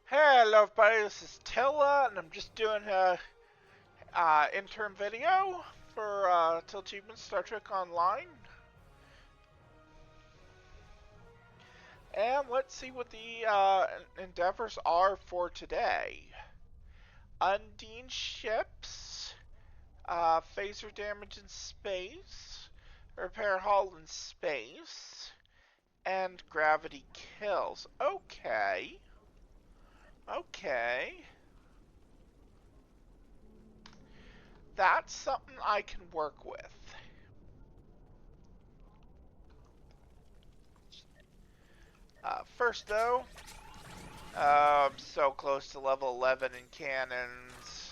Hello everybody, this is Tyll'a, and I'm just doing a interim video for Tyll'achievements Star Trek Online. And let's see what the endeavors are for today. Undine ships, phaser damage in space, repair hull in space, and gravity kills. Okay. Okay. That's something I can work with. First, though, I'm so close to level 11 in cannons.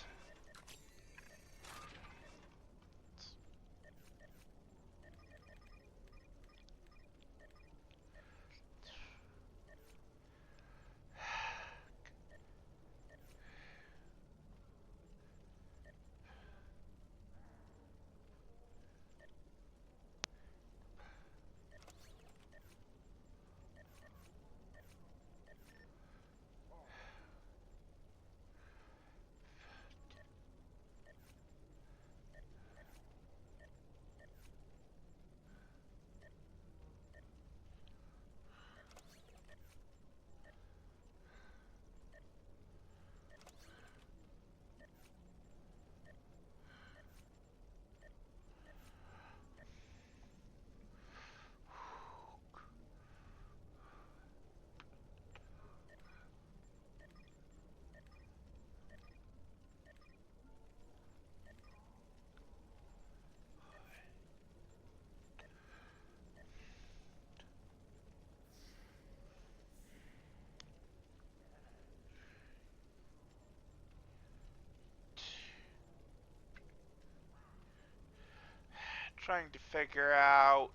Trying to figure out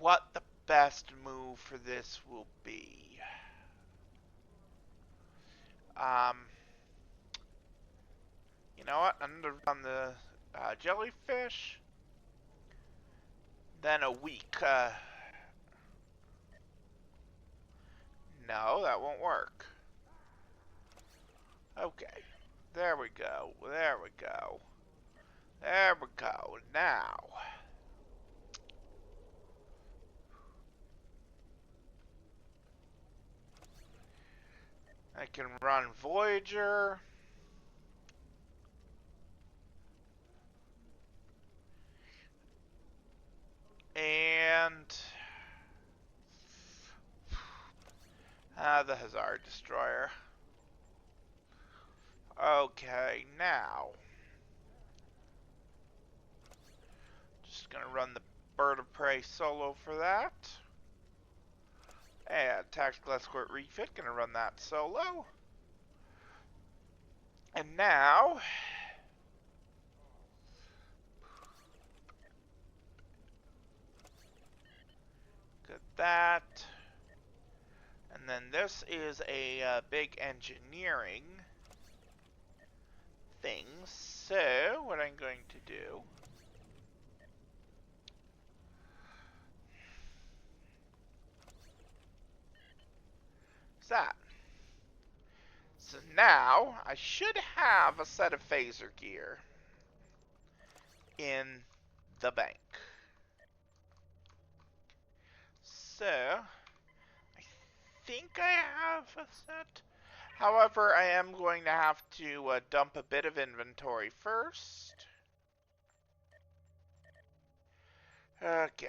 what the best move for this will be. Um, you know what? I'm gonna run the jellyfish. Then a week. No, that won't work. Okay. There we go. There we go. There we go. Now. I can run Voyager. And the Hazard Destroyer. Okay, now just gonna run the Bird of Prey solo for that. And Tactical Escort Refit, gonna run that solo. And now got that. And then this is a big engineering thing. So what I'm going to do is that. So now I should have a set of phaser gear in the bank. So I think I have a set. However, I am going to have to dump a bit of inventory first. Okay.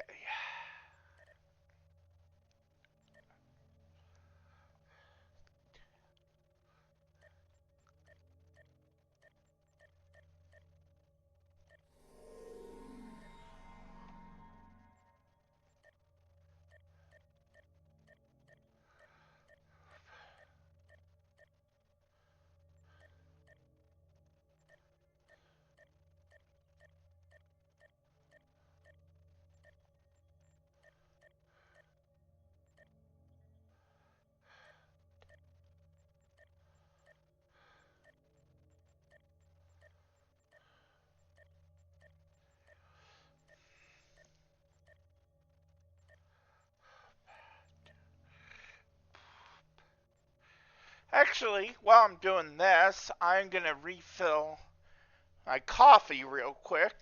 Actually, while I'm doing this, I'm gonna refill my coffee real quick.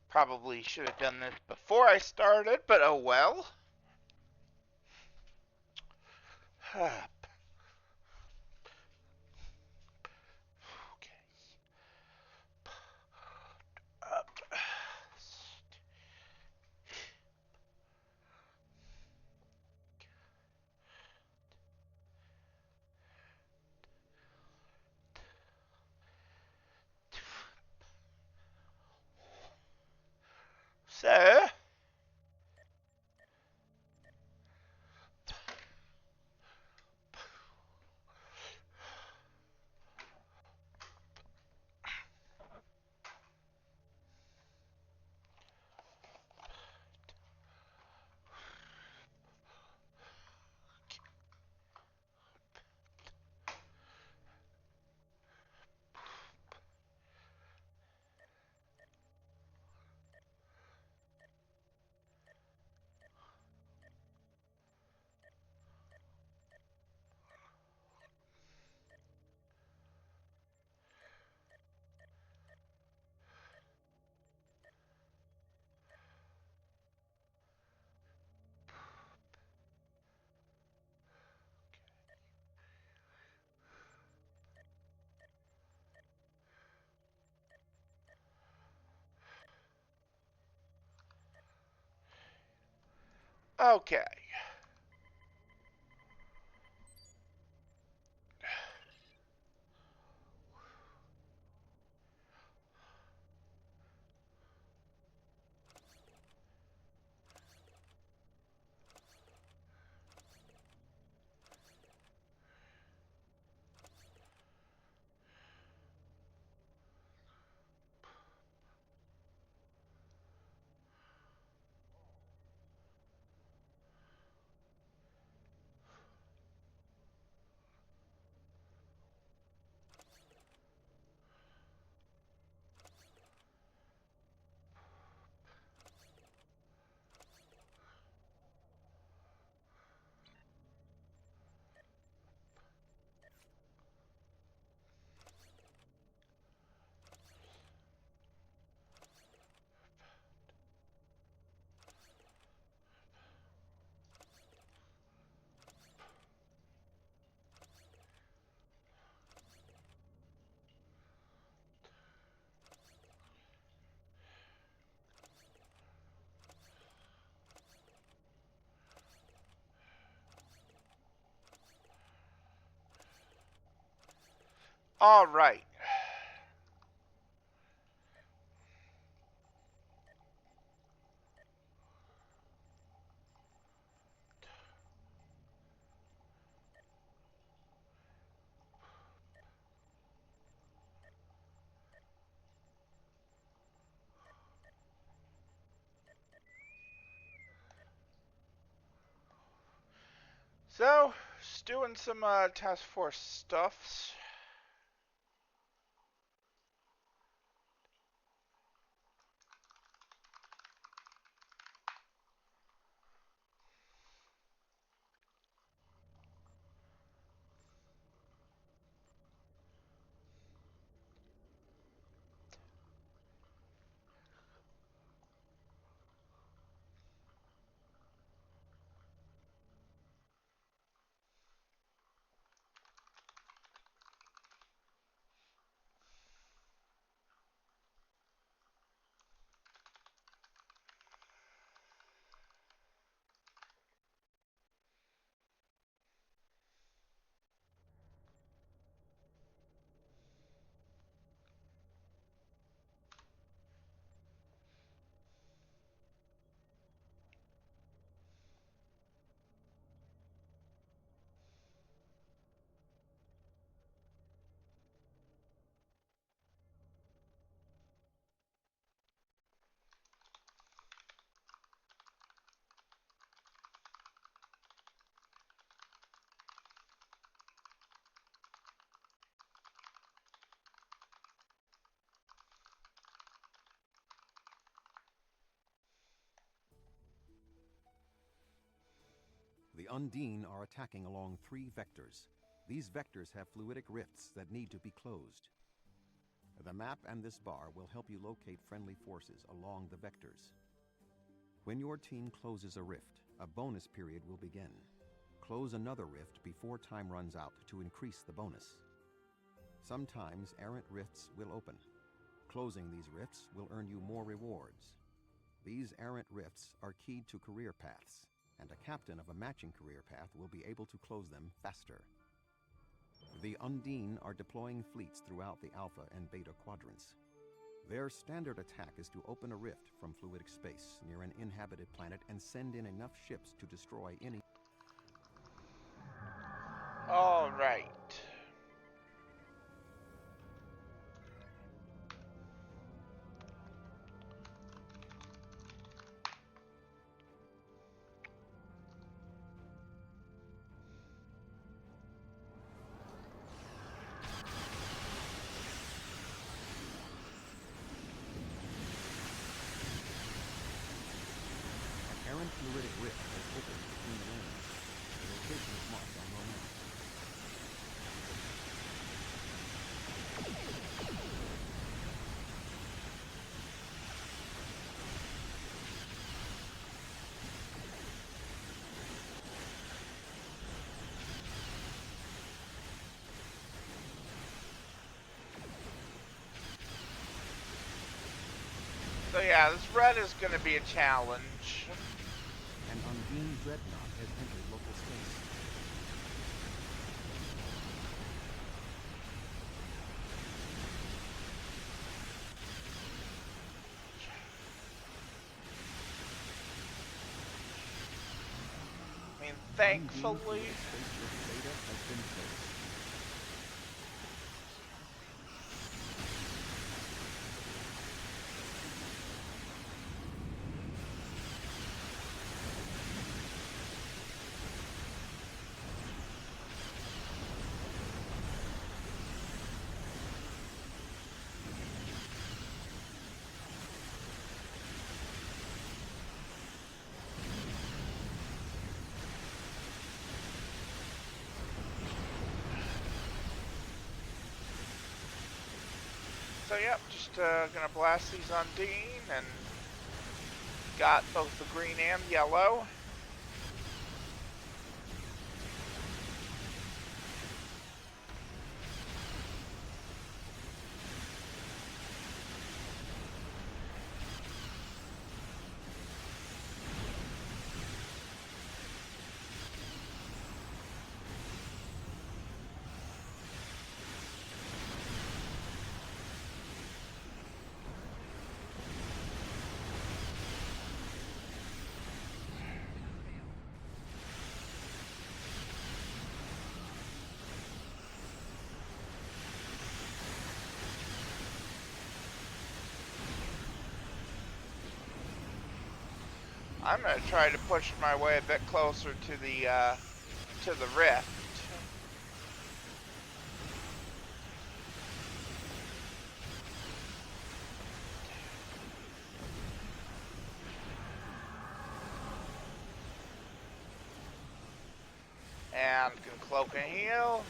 Probably should have done this before I started, but oh well. Okay. Up. So, okay. All right. So, just doing some task force stuffs. The Undine are attacking along 3 vectors. These vectors have fluidic rifts that need to be closed. The map and this bar will help you locate friendly forces along the vectors. When your team closes a rift, a bonus period will begin. Close another rift before time runs out to increase the bonus. Sometimes errant rifts will open. Closing these rifts will earn you more rewards. These errant rifts are keyed to career paths, and a captain of a matching career path will be able to close them faster. The Undine are deploying fleets throughout the Alpha and Beta quadrants. Their standard attack is to open a rift from fluidic space near an inhabited planet and send in enough ships to destroy any... All right. Errant fluidic rift has opened between lanes. The location is marked on your map. So yeah, this red is going to be a challenge. An Undine dreadnought has entered local space. I mean, thankfully... Spaceship Beta has been closed. So yep, just gonna blast these Undine, and got both the green and yellow. I'm gonna try to push my way a bit closer to the rift. And can cloak and heal.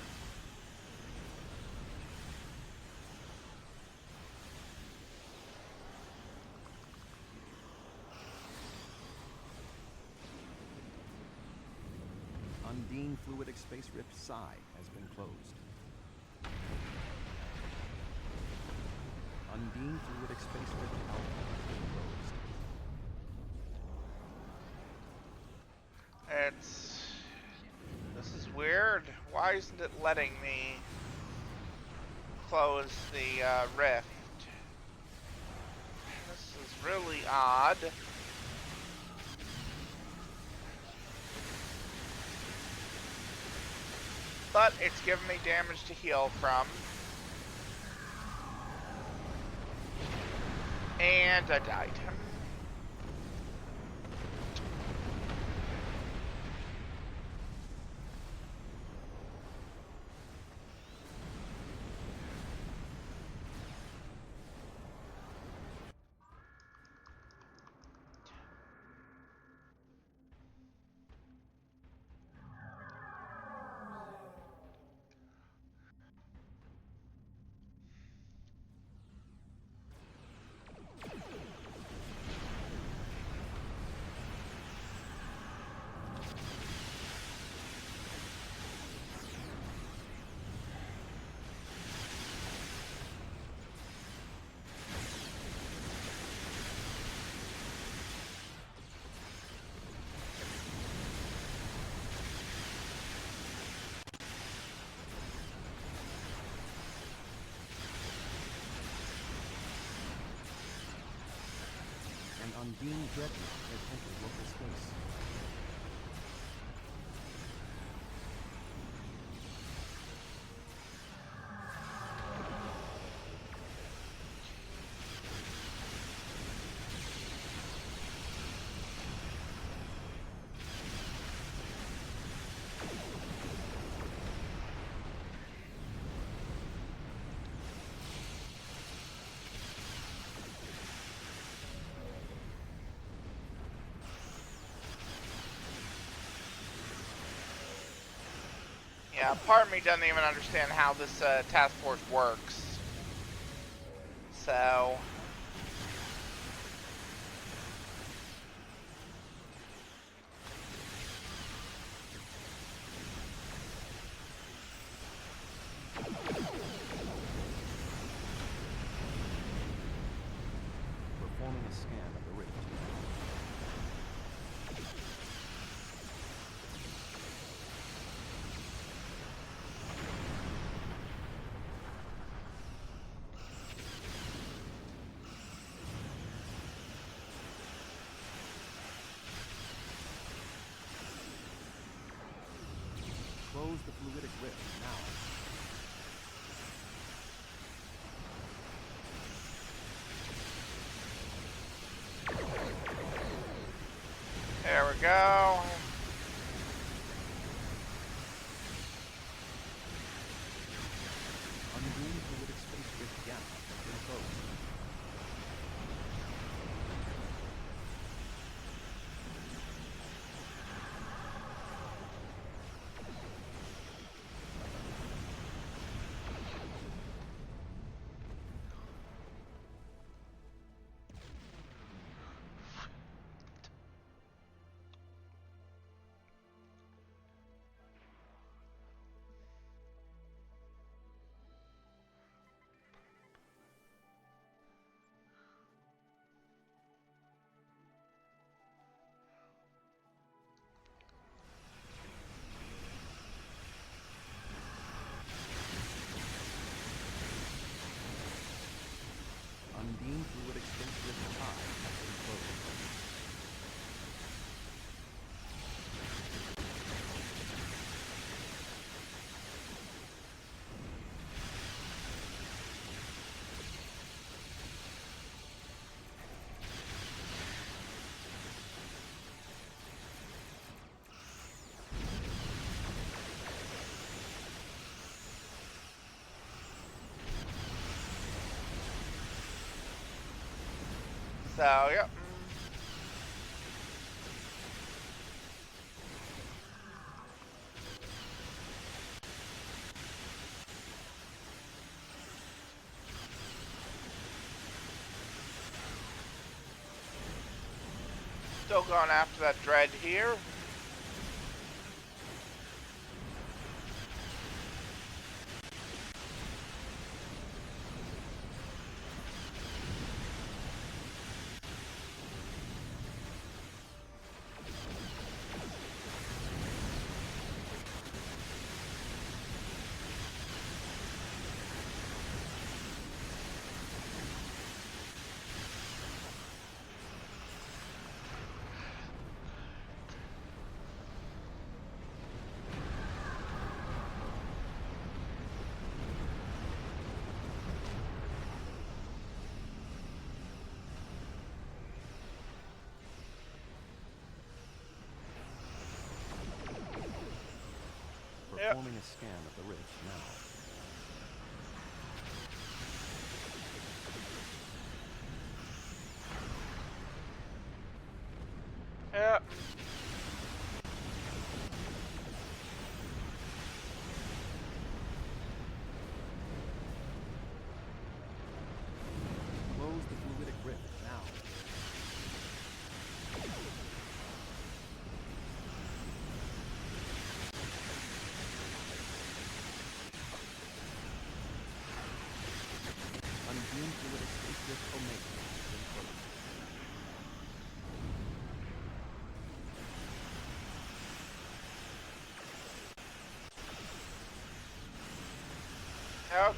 Undine fluidic space rift Psi has been closed. Undine fluidic space rift Alpha has been closed. This is weird. Why isn't it letting me close the rift? This is really odd. But it's giving me damage to heal from. And I died. Undine Dreadnought has entered local space. Yeah, part of me doesn't even understand how this task force works. So... Performing a scan of the rift. Close the fluidic rift now. There we go. Undine fluidic space rift gap has been closed. Undine fluidic space rift high has been closed. So, yep. Still going after that dread here. Performing a scan of the rift now. Yep. Close the fluidic rift now. Undine fluidic space rift omega has been closed.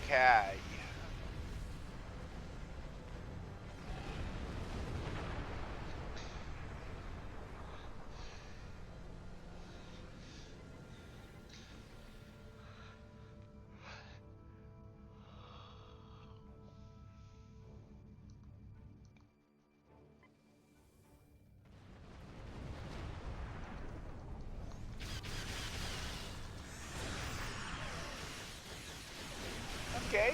Okay.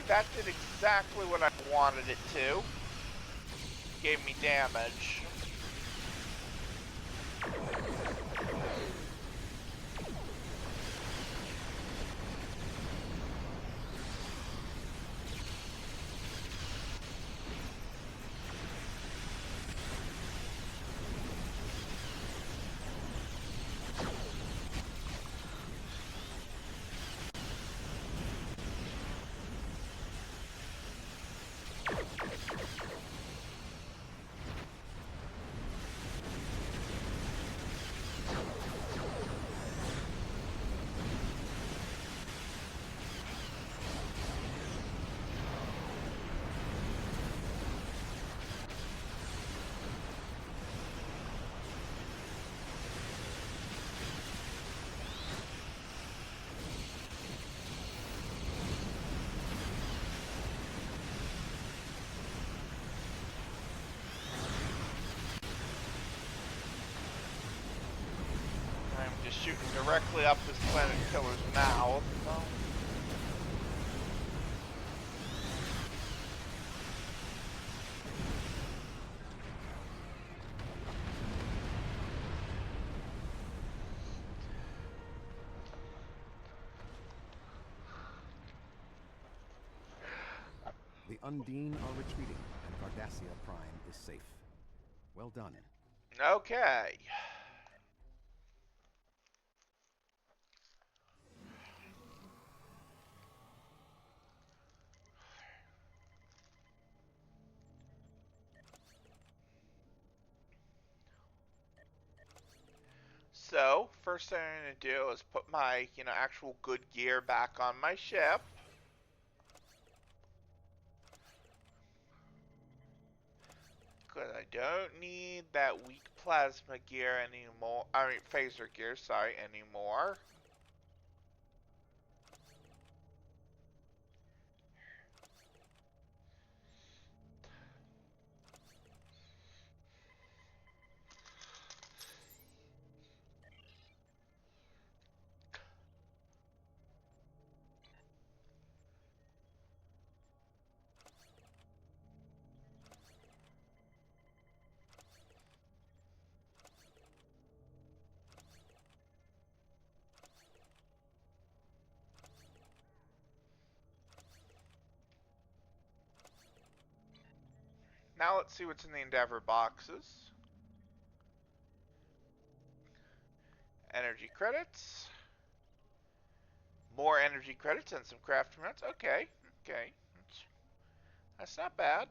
that did exactly what I wanted it to. Gave me damage. Just shooting directly up this planet killer's mouth. So. The Undine are retreating, and Cardassia Prime is safe. Well done. Okay. So, first thing I'm going to do is put my, actual good gear back on my ship. Because I don't need that weak plasma gear anymore. I mean, phaser gear, sorry, anymore. Now let's see what's in the Endeavor boxes. Energy credits. More energy credits and some crafting rounds. Okay, okay. That's not bad.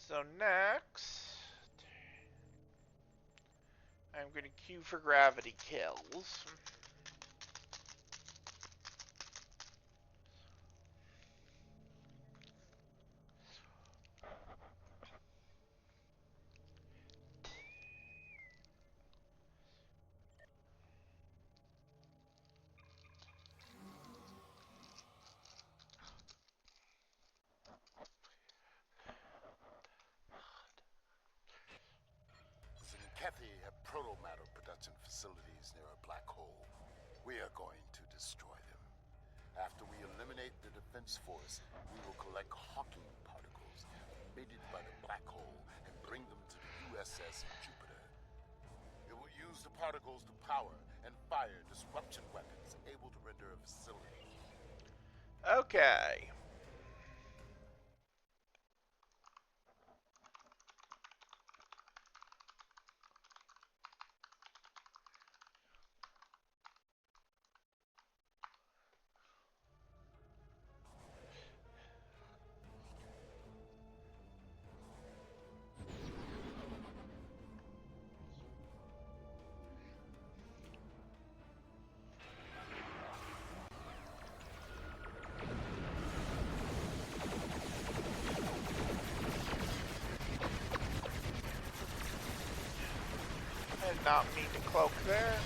So next, I'm going to queue for gravity kills. Cathy have proto-matter production facilities near a black hole. We are going to destroy them. After we eliminate the defense force, we will collect Hawking particles emitted by the black hole and bring them to the USS Jupiter. It will use the particles to power and fire disruption weapons able to render a facility. Okay. I did not mean to cloak there.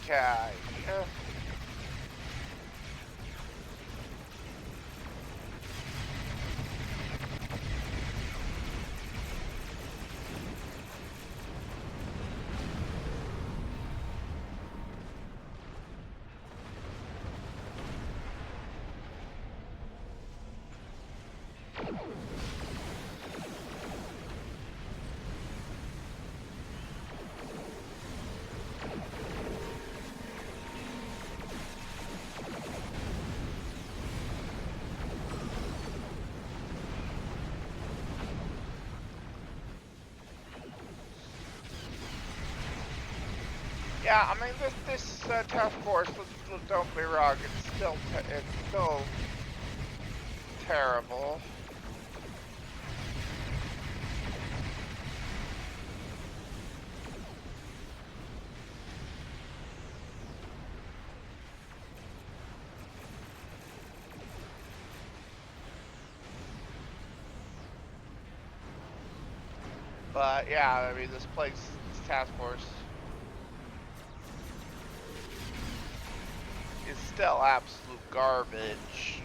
Okay. Yeah, I mean this task force. Don't be wrong. It's still terrible. But yeah, I mean this task force is still absolute garbage.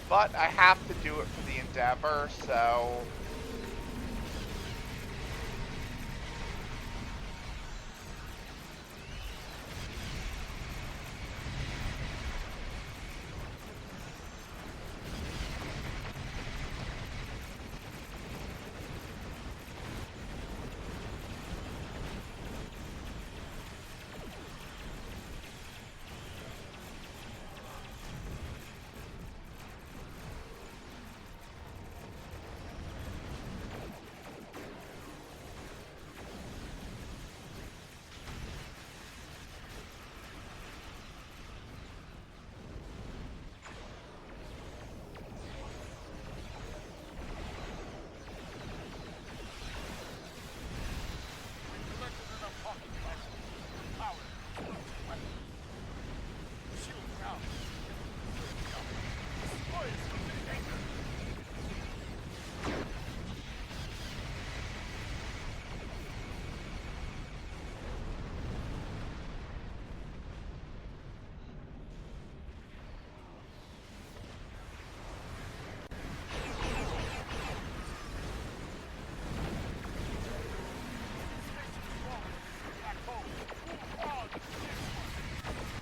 But I have to do it for the Endeavor, so...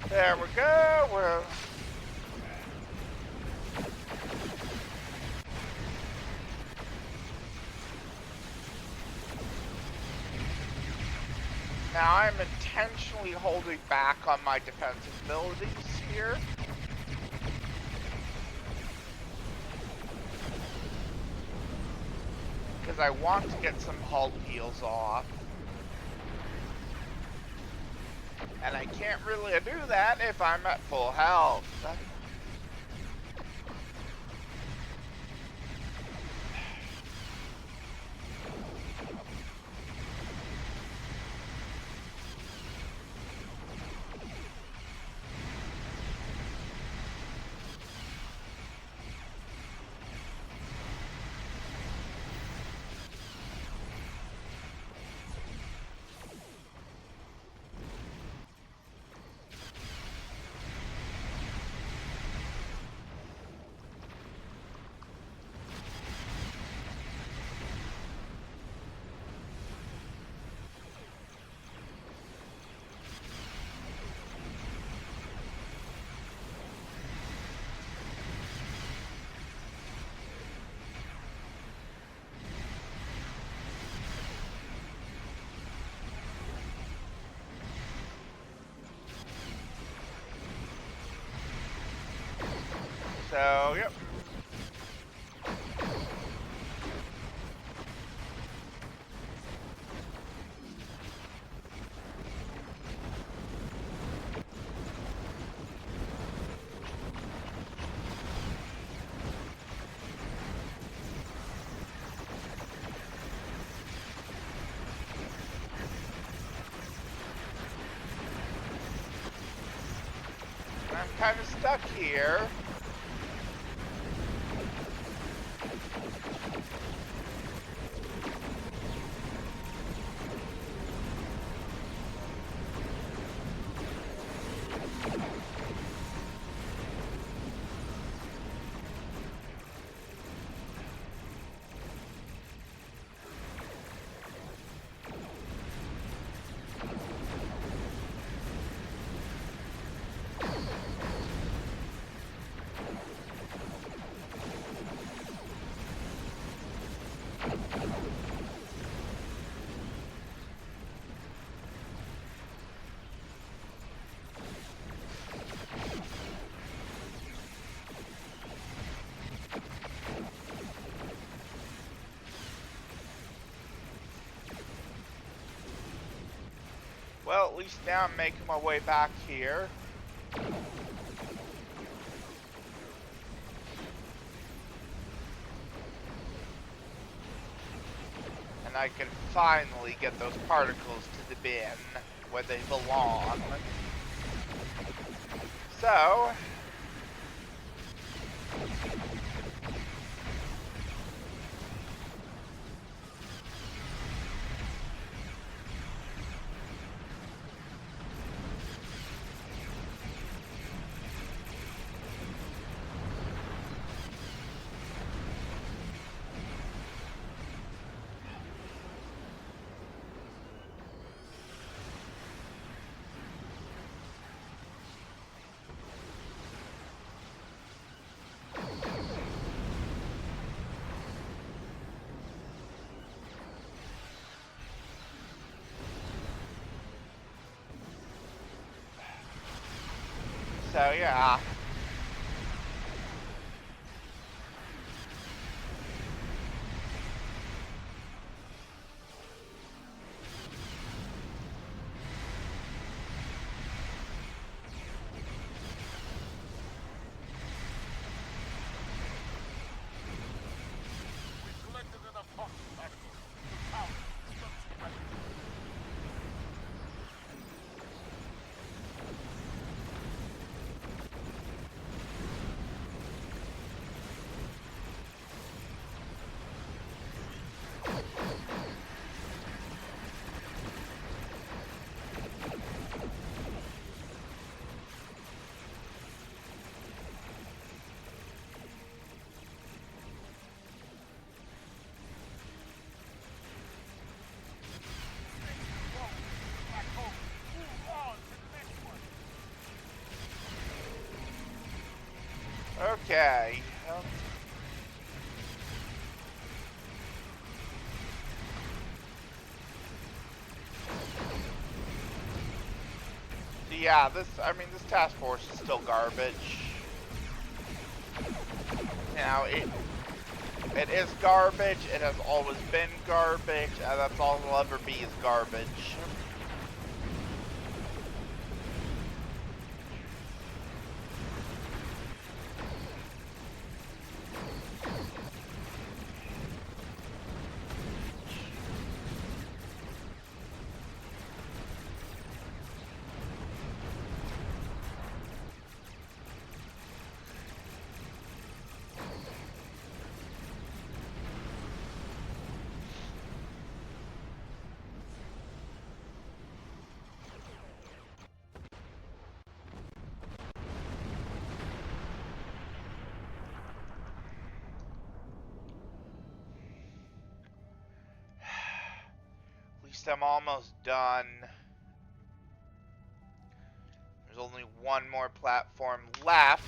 There we go. Now I'm intentionally holding back on my defensive abilities here. Because I want to get some hull heals off. And I can't really do that if I'm at full health. So, yep. I'm kind of stuck here. Well, at least now I'm making my way back here. And I can finally get those particles to the bin where they belong. So... So, yeah. We've collected enough hawking particles to power structure weapons. Black hole. Move on to the next one. Okay. Yeah, this task force is still garbage. You know, it is garbage, it has always been garbage, and that's all it'll ever be is garbage. I'm almost done. There's only one more platform left.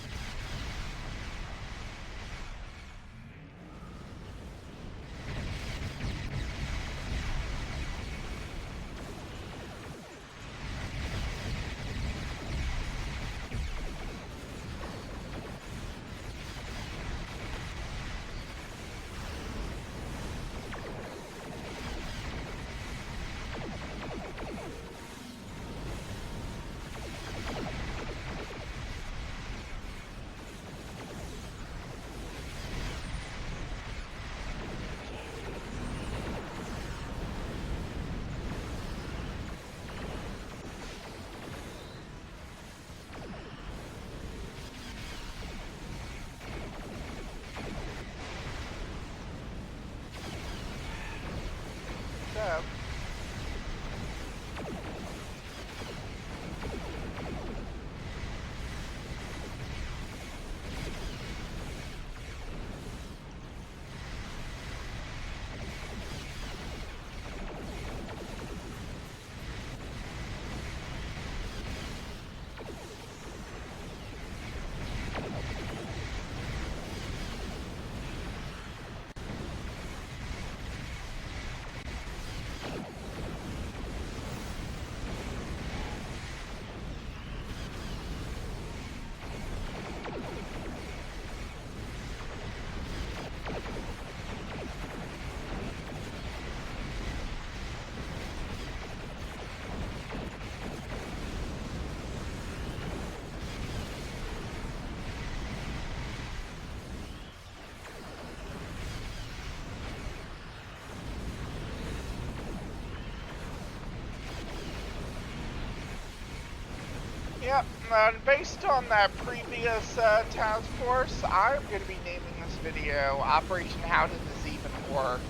Based on that previous task force, I'm going to be naming this video Operation How Did This Even Work?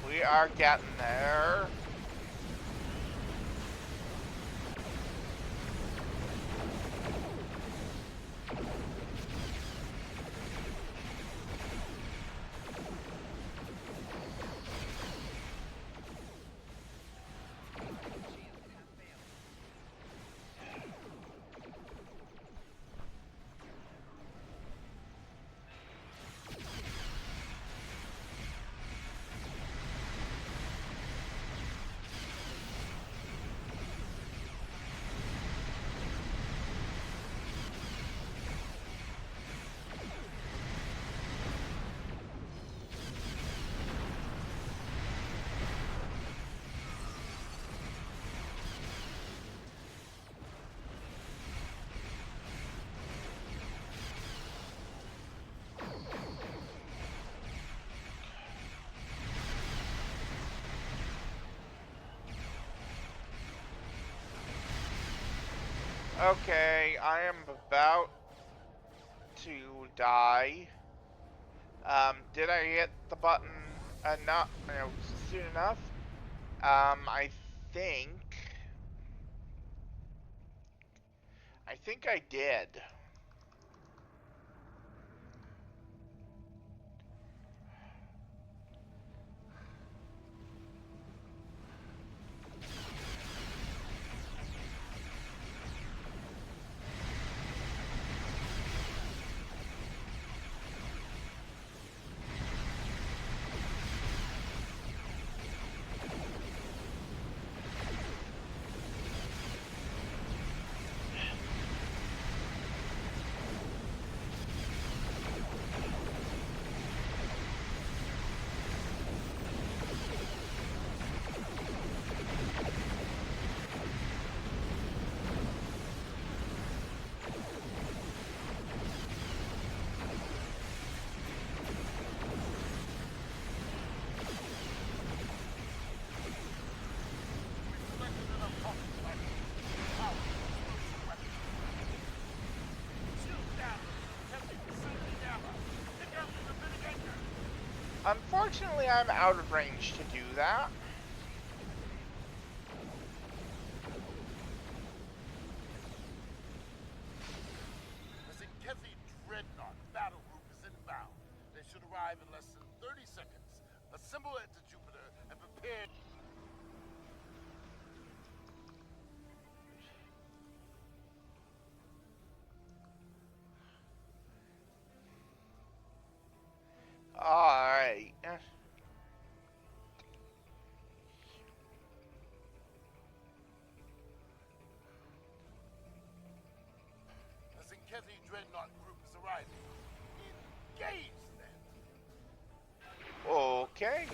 We are getting there. Okay, I am about to die. Did I hit the button enough, soon enough? I think... I think I did. Unfortunately, I'm out of range to do that. The Zinkethi Dreadnought battle group is inbound. They should arrive in less than 30 seconds. Assemble at the Jupiter and prepare. Alright. The Zinkethi Dreadnought group is arriving. Engage them! Okay.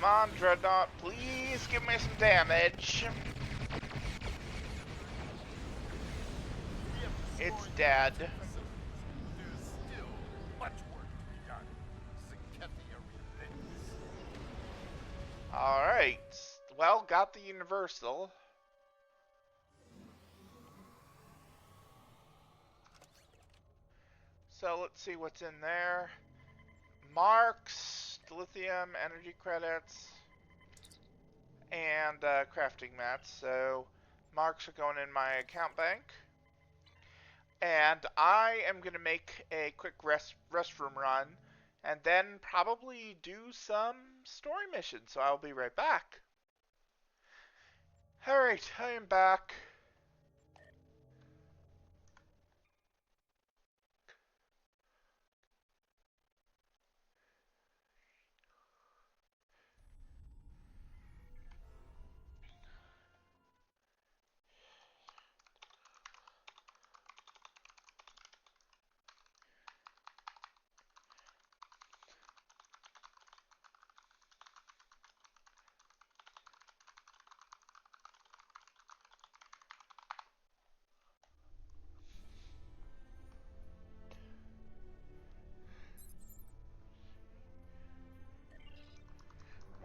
Come on, Dreadnought, please give me some damage. It's dead. There's still much work to be done. Sekethia relents. Alright. Well, got the universal. So let's see what's in there. Marks, lithium, energy credits, and crafting mats. So marks are going in my account bank. And I am going to make a quick restroom run and then probably do some story missions. So I'll be right back. Alright, I am back.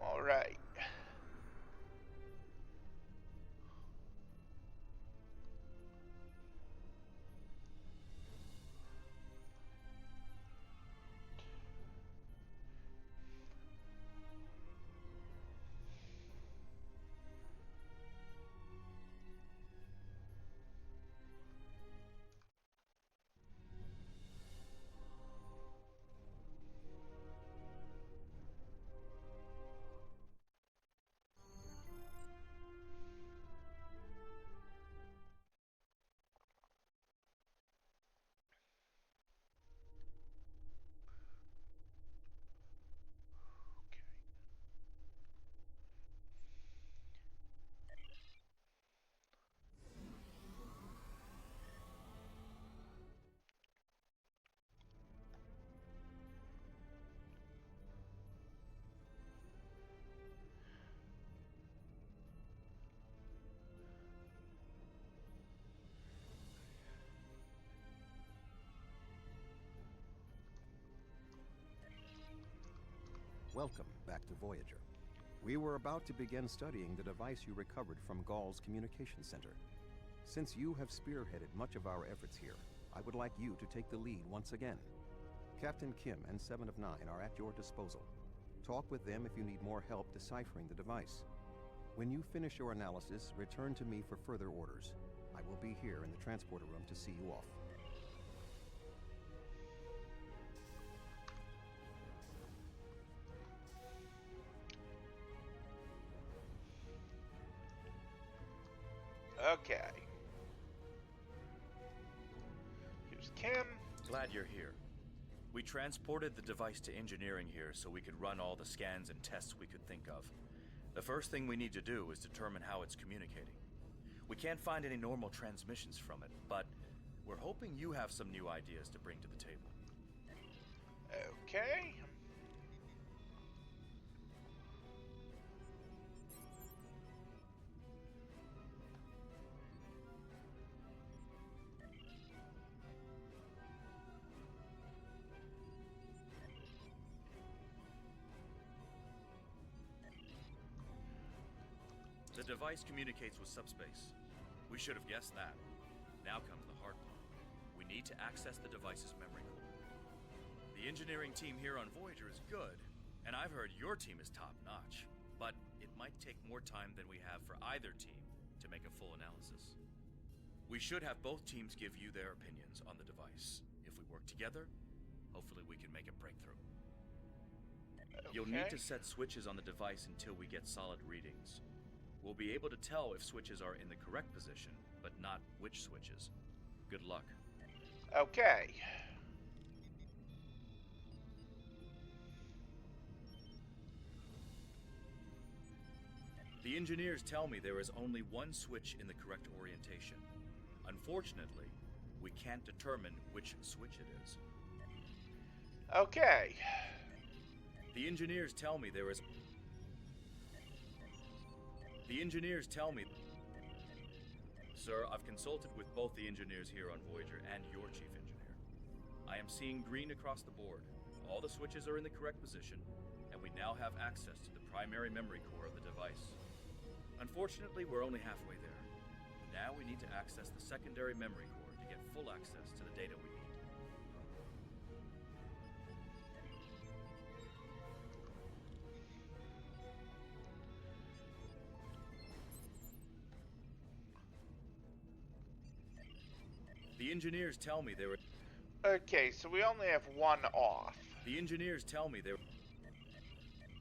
Alright. Welcome back to Voyager. We were about to begin studying the device you recovered from Gall's communication center. Since you have spearheaded much of our efforts here, I would like you to take the lead once again. Captain Kim and 7 of 9 are at your disposal. Talk with them if you need more help deciphering the device. When you finish your analysis, return to me for further orders. I will be here in the transporter room to see you off. Okay. Here's Kim. Glad you're here. We transported the device to engineering here so we could run all the scans and tests we could think of. The first thing we need to do is determine how it's communicating. We can't find any normal transmissions from it, but we're hoping you have some new ideas to bring to the table. Okay. The device communicates with subspace. We should have guessed that. Now comes the hard part. We need to access the device's memory core. The engineering team here on Voyager is good, and I've heard your team is top-notch, but it might take more time than we have for either team to make a full analysis. We should have both teams give you their opinions on the device. If we work together, hopefully we can make a breakthrough. Okay. You'll need to set switches on the device until we get solid readings. We'll be able to tell if switches are in the correct position, but not which switches. Good luck. Okay. The engineers tell me there is only one switch in the correct orientation. Unfortunately, we can't determine which switch it is. Okay. The engineers tell me there is... The engineers tell me... Sir, I've consulted with both the engineers here on Voyager and your chief engineer. I am seeing green across the board. All the switches are in the correct position, and we now have access to the primary memory core of the device. Unfortunately, we're only halfway there. Now we need to access the secondary memory core to get full access to the data we need. The engineers tell me they were... Okay, so we only have one off. The engineers tell me they were...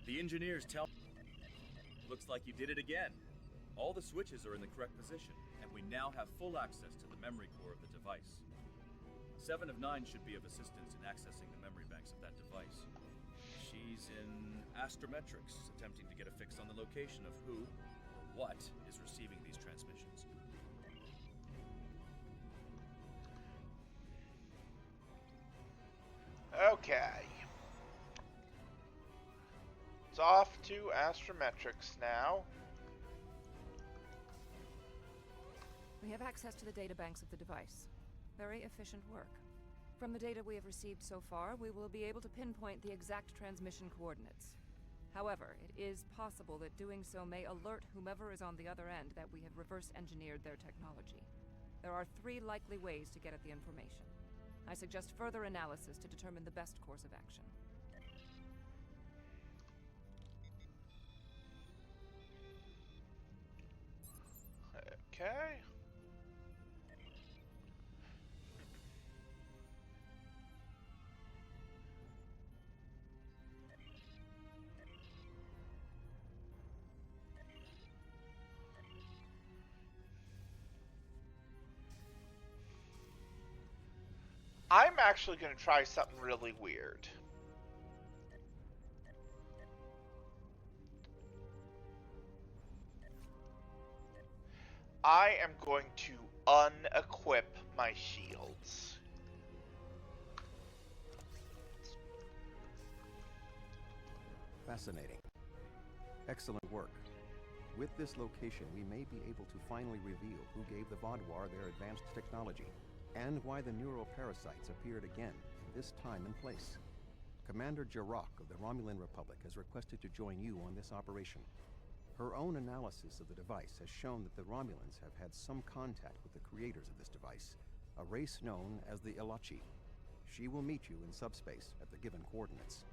The engineers tell... Looks like you did it again. All the switches are in the correct position, and we now have full access to the memory core of the device. 7 of 9 should be of assistance in accessing the memory banks of that device. She's in astrometrics, attempting to get a fix on the location of who or what is receiving these transmissions. Okay. It's off to astrometrics now. We have access to the databanks of the device. Very efficient work. From the data we have received so far, we will be able to pinpoint the exact transmission coordinates. However, it is possible that doing so may alert whomever is on the other end that we have reverse engineered their technology. There are 3 likely ways to get at the information. I suggest further analysis to determine the best course of action. Okay. I'm actually going to try something really weird. I am going to unequip my shields. Fascinating. Excellent work. With this location, we may be able to finally reveal who gave the Vaadwaur their advanced technology, and why the neuroparasites appeared again in this time and place. Commander Jarrah of the Romulan Republic has requested to join you on this operation. Her own analysis of the device has shown that the Romulans have had some contact with the creators of this device, a race known as the Tyll'achi. She will meet you in subspace at the given coordinates.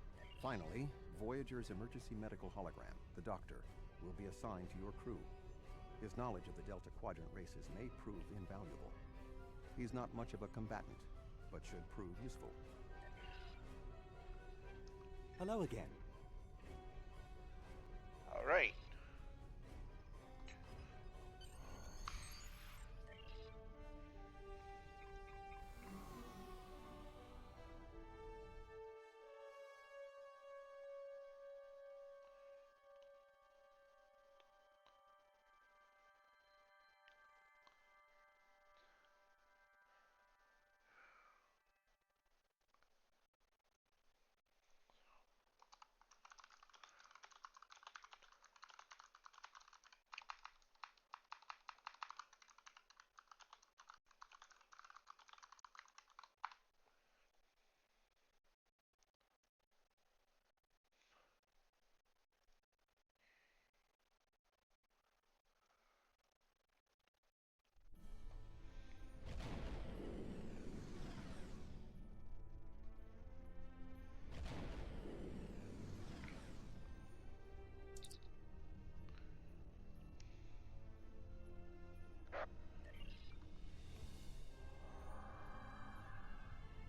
Finally, Voyager's emergency medical hologram, the Doctor, will be assigned to your crew. His knowledge of the Delta Quadrant races may prove invaluable. He's not much of a combatant, but should prove useful. Hello again. All right.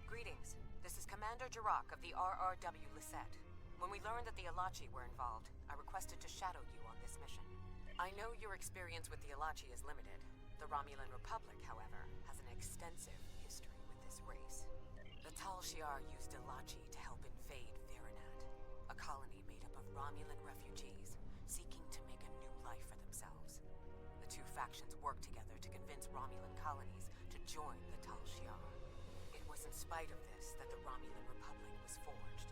Greetings. This is Commander Jarrah of the RRW Lisette. When we learned that the Tyll'achi were involved, I requested to shadow you on this mission. I know your experience with the Tyll'achi is limited. The Romulan Republic, however, has an extensive history with this race. The Tyll'achiar used Tyll'achi to help invade Virinat, a colony made up of Romulan refugees seeking to make a new life for themselves. The 2 factions worked together to convince Romulan colonies to join the Tyll'achiar. It was in spite of this that the Romulan Republic was forged.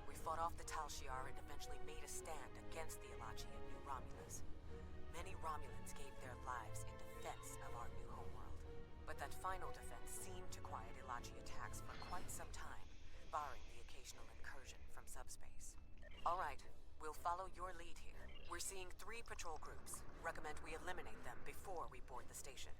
We fought off the Tyll'achiar and eventually made a stand against the Tyll'achi and New Romulus. Many Romulans gave their lives in defense of our new homeworld. But that final defense seemed to quiet Tyll'achi attacks for quite some time, barring the occasional incursion from subspace. All right, we'll follow your lead here. We're seeing 3 patrol groups. Recommend we eliminate them before we board the station.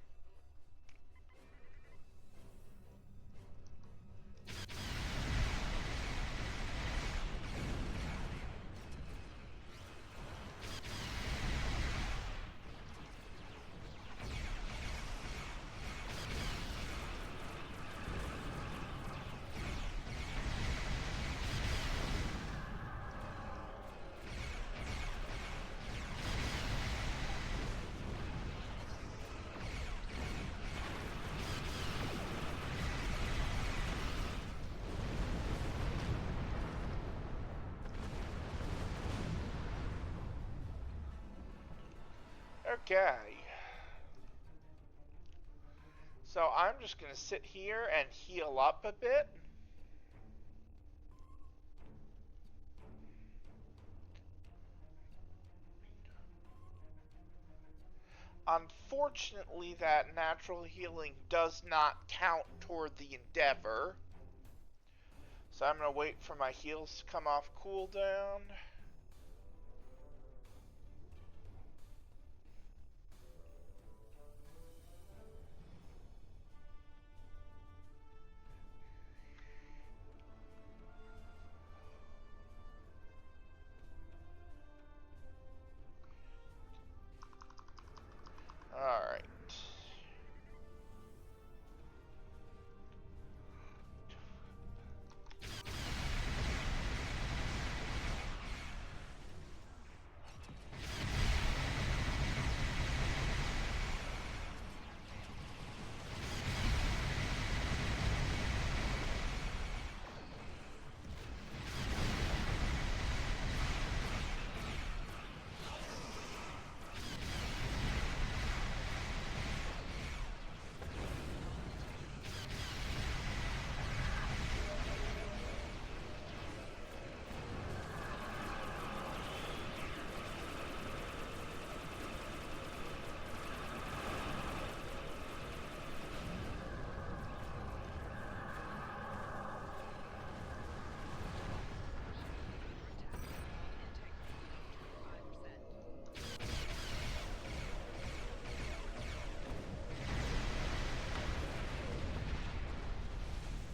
Okay. So I'm just going to sit here and heal up a bit. Unfortunately, that natural healing does not count toward the endeavor. So I'm going to wait for my heals to come off cooldown. Alright.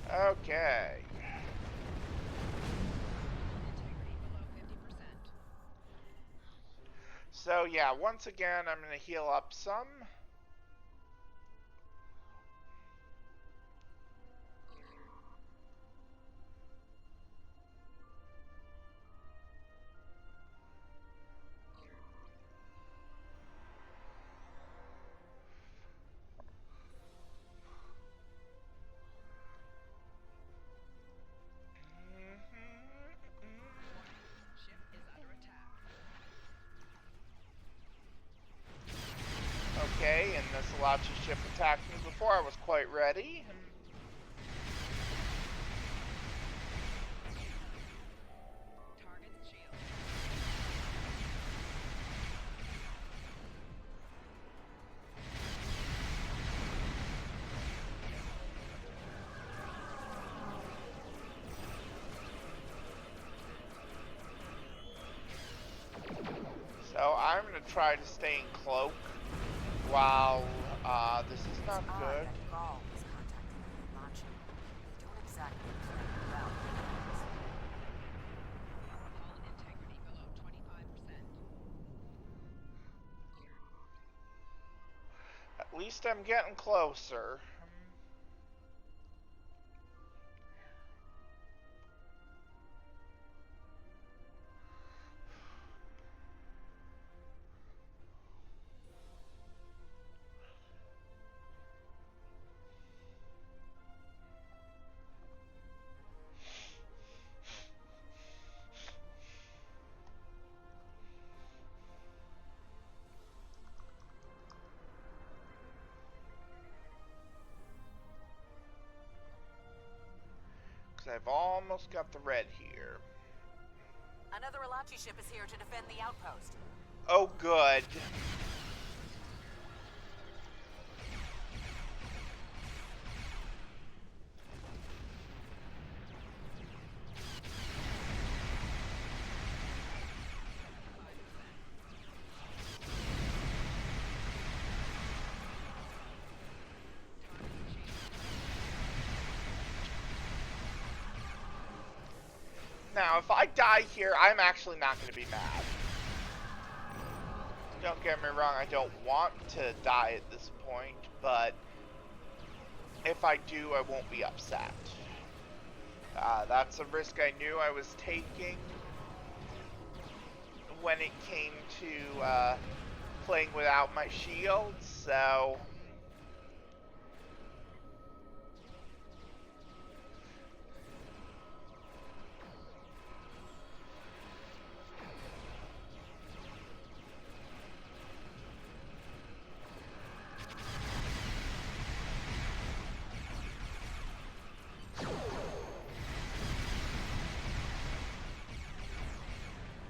Okay. So yeah, once again, I'm going to heal up some. Okay, and this Tyll'achi ship attacked me before I was quite ready. So I'm going to try to stay in cloak while this is not good. Gaul was contacting the Tyll'achi. We don't exactly know about Hull integrity below 25%. At least I'm getting closer. I've almost got the red here. Another Tyll'achi ship is here to defend the outpost. Oh, good. Now, if I die here, I'm actually not going to be mad. Don't get me wrong, I don't want to die at this point, but if I do, I won't be upset. That's a risk I knew I was taking when it came to playing without my shield, so...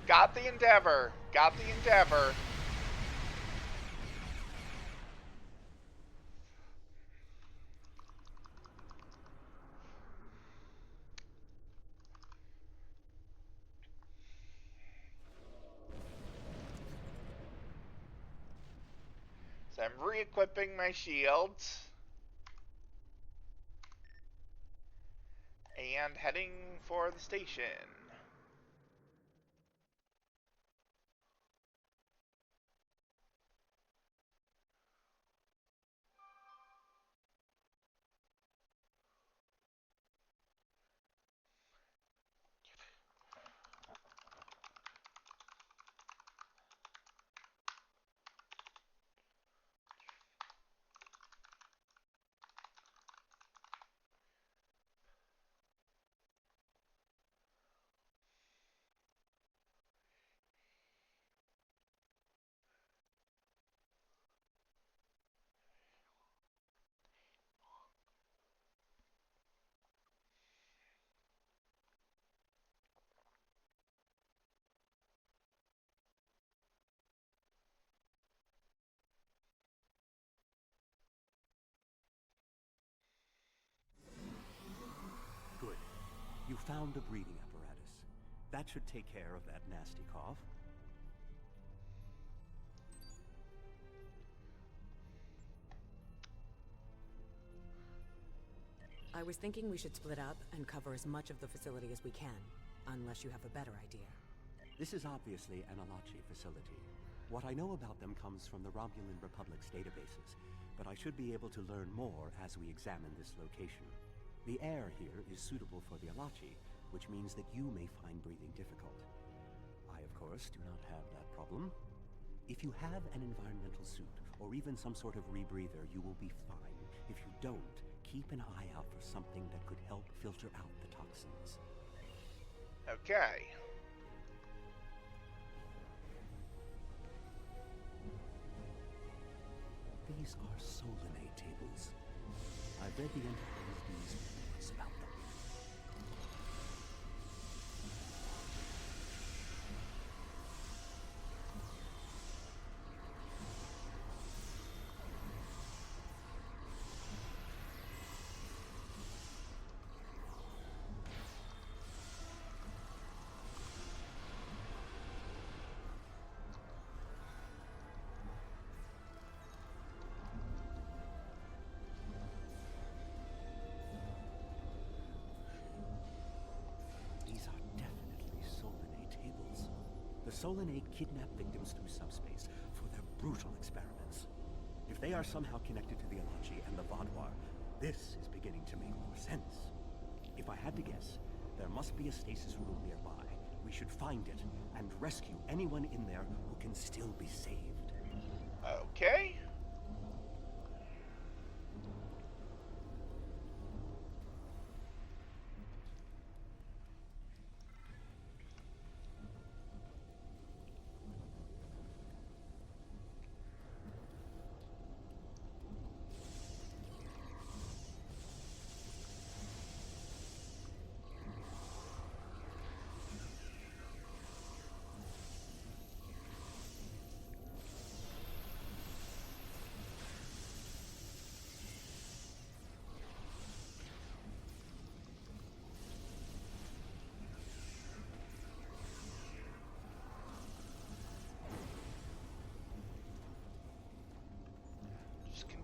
Got the Endeavor. Got the Endeavor. So I'm re-equipping my shields. And heading for the station. Good. You found a breathing apparatus. That should take care of that nasty cough. I was thinking we should split up and cover as much of the facility as we can, unless you have a better idea. This is obviously an Tyll'achi facility. What I know about them comes from the Romulan Republic's databases, but I should be able to learn more as we examine this location. The air here is suitable for the Tyll'achi, which means that you may find breathing difficult. I, of course, do not have that problem. If you have an environmental suit, or even some sort of rebreather, you will be fine. If you don't, keep an eye out for something that could help filter out the toxins. Okay. These are Solinate tables. I've read the Enterprise's reports about them. The Solinate kidnap victims through subspace for their brutal experiments. If they are somehow connected to the Tyll'achi and the Vaadwaur, this is beginning to make more sense. If I had to guess, there must be a stasis room nearby. We should find it and rescue anyone in there who can still be saved. Okay.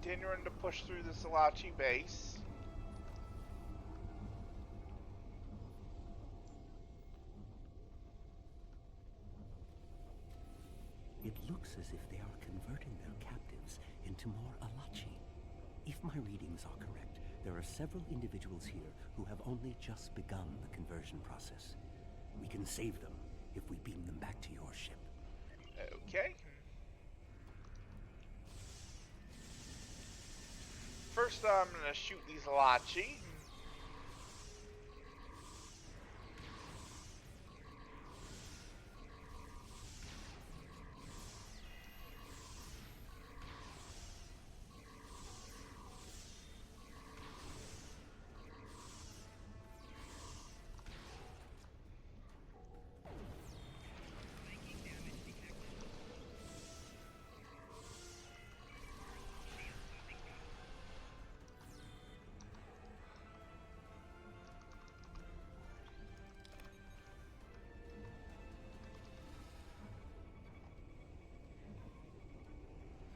continuing to push through the Tyll'achi base. It looks as if they are converting their captives into more Alachi. If my readings are correct, there are several individuals here who have only just begun the conversion process. We can save them if we beam them back to your ship. Okay. First, I'm gonna shoot these Tyll'achi.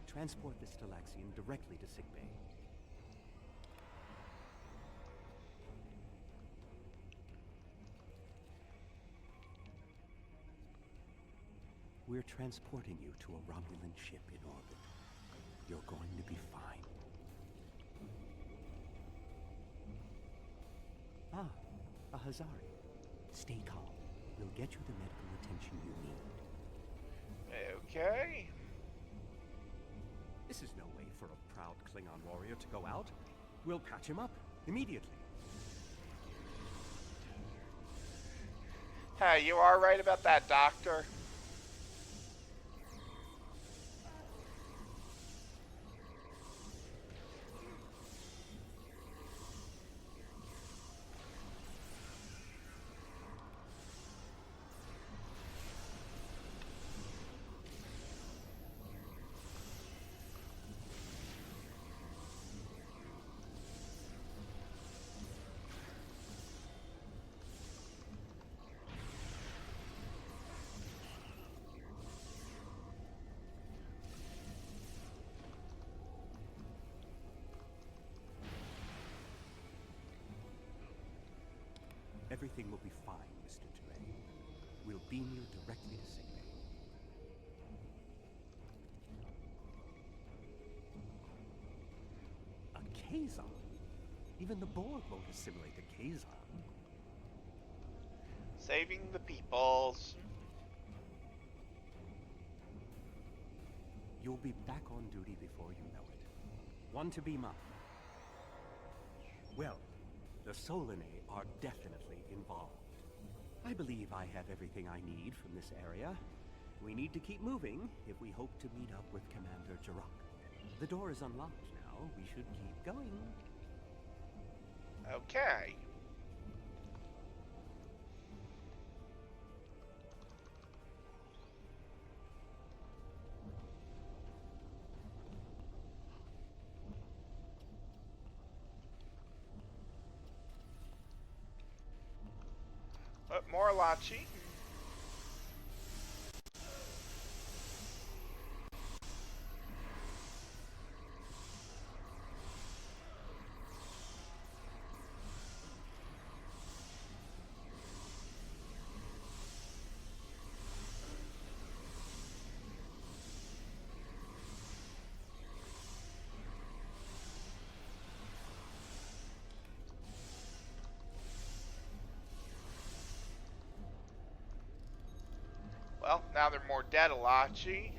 Transport this Tyll'axian directly to sickbay. We're transporting you to a Romulan ship in orbit. You're going to be fine. Ah, a Hazari. Stay calm. We'll get you the medical attention you need. Okay. This is no way for a proud Klingon warrior to go out. We'll patch him up immediately. Hey, you are right about that, Doctor. Everything will be fine, Mr. Tyll'a. We'll beam you directly to sickbay. A Kazon? Even the Borg won't assimilate a Kazon. Saving the peoples. You'll be back on duty before you know it. One to beam up. Well, the Solanae are definitely involved. I believe I have everything I need from this area. We need to keep moving if we hope to meet up with Commander Jirok. The door is unlocked now. We should keep going. Okay. More Tyll'achi. Well, now they're more dead Tyll'achi.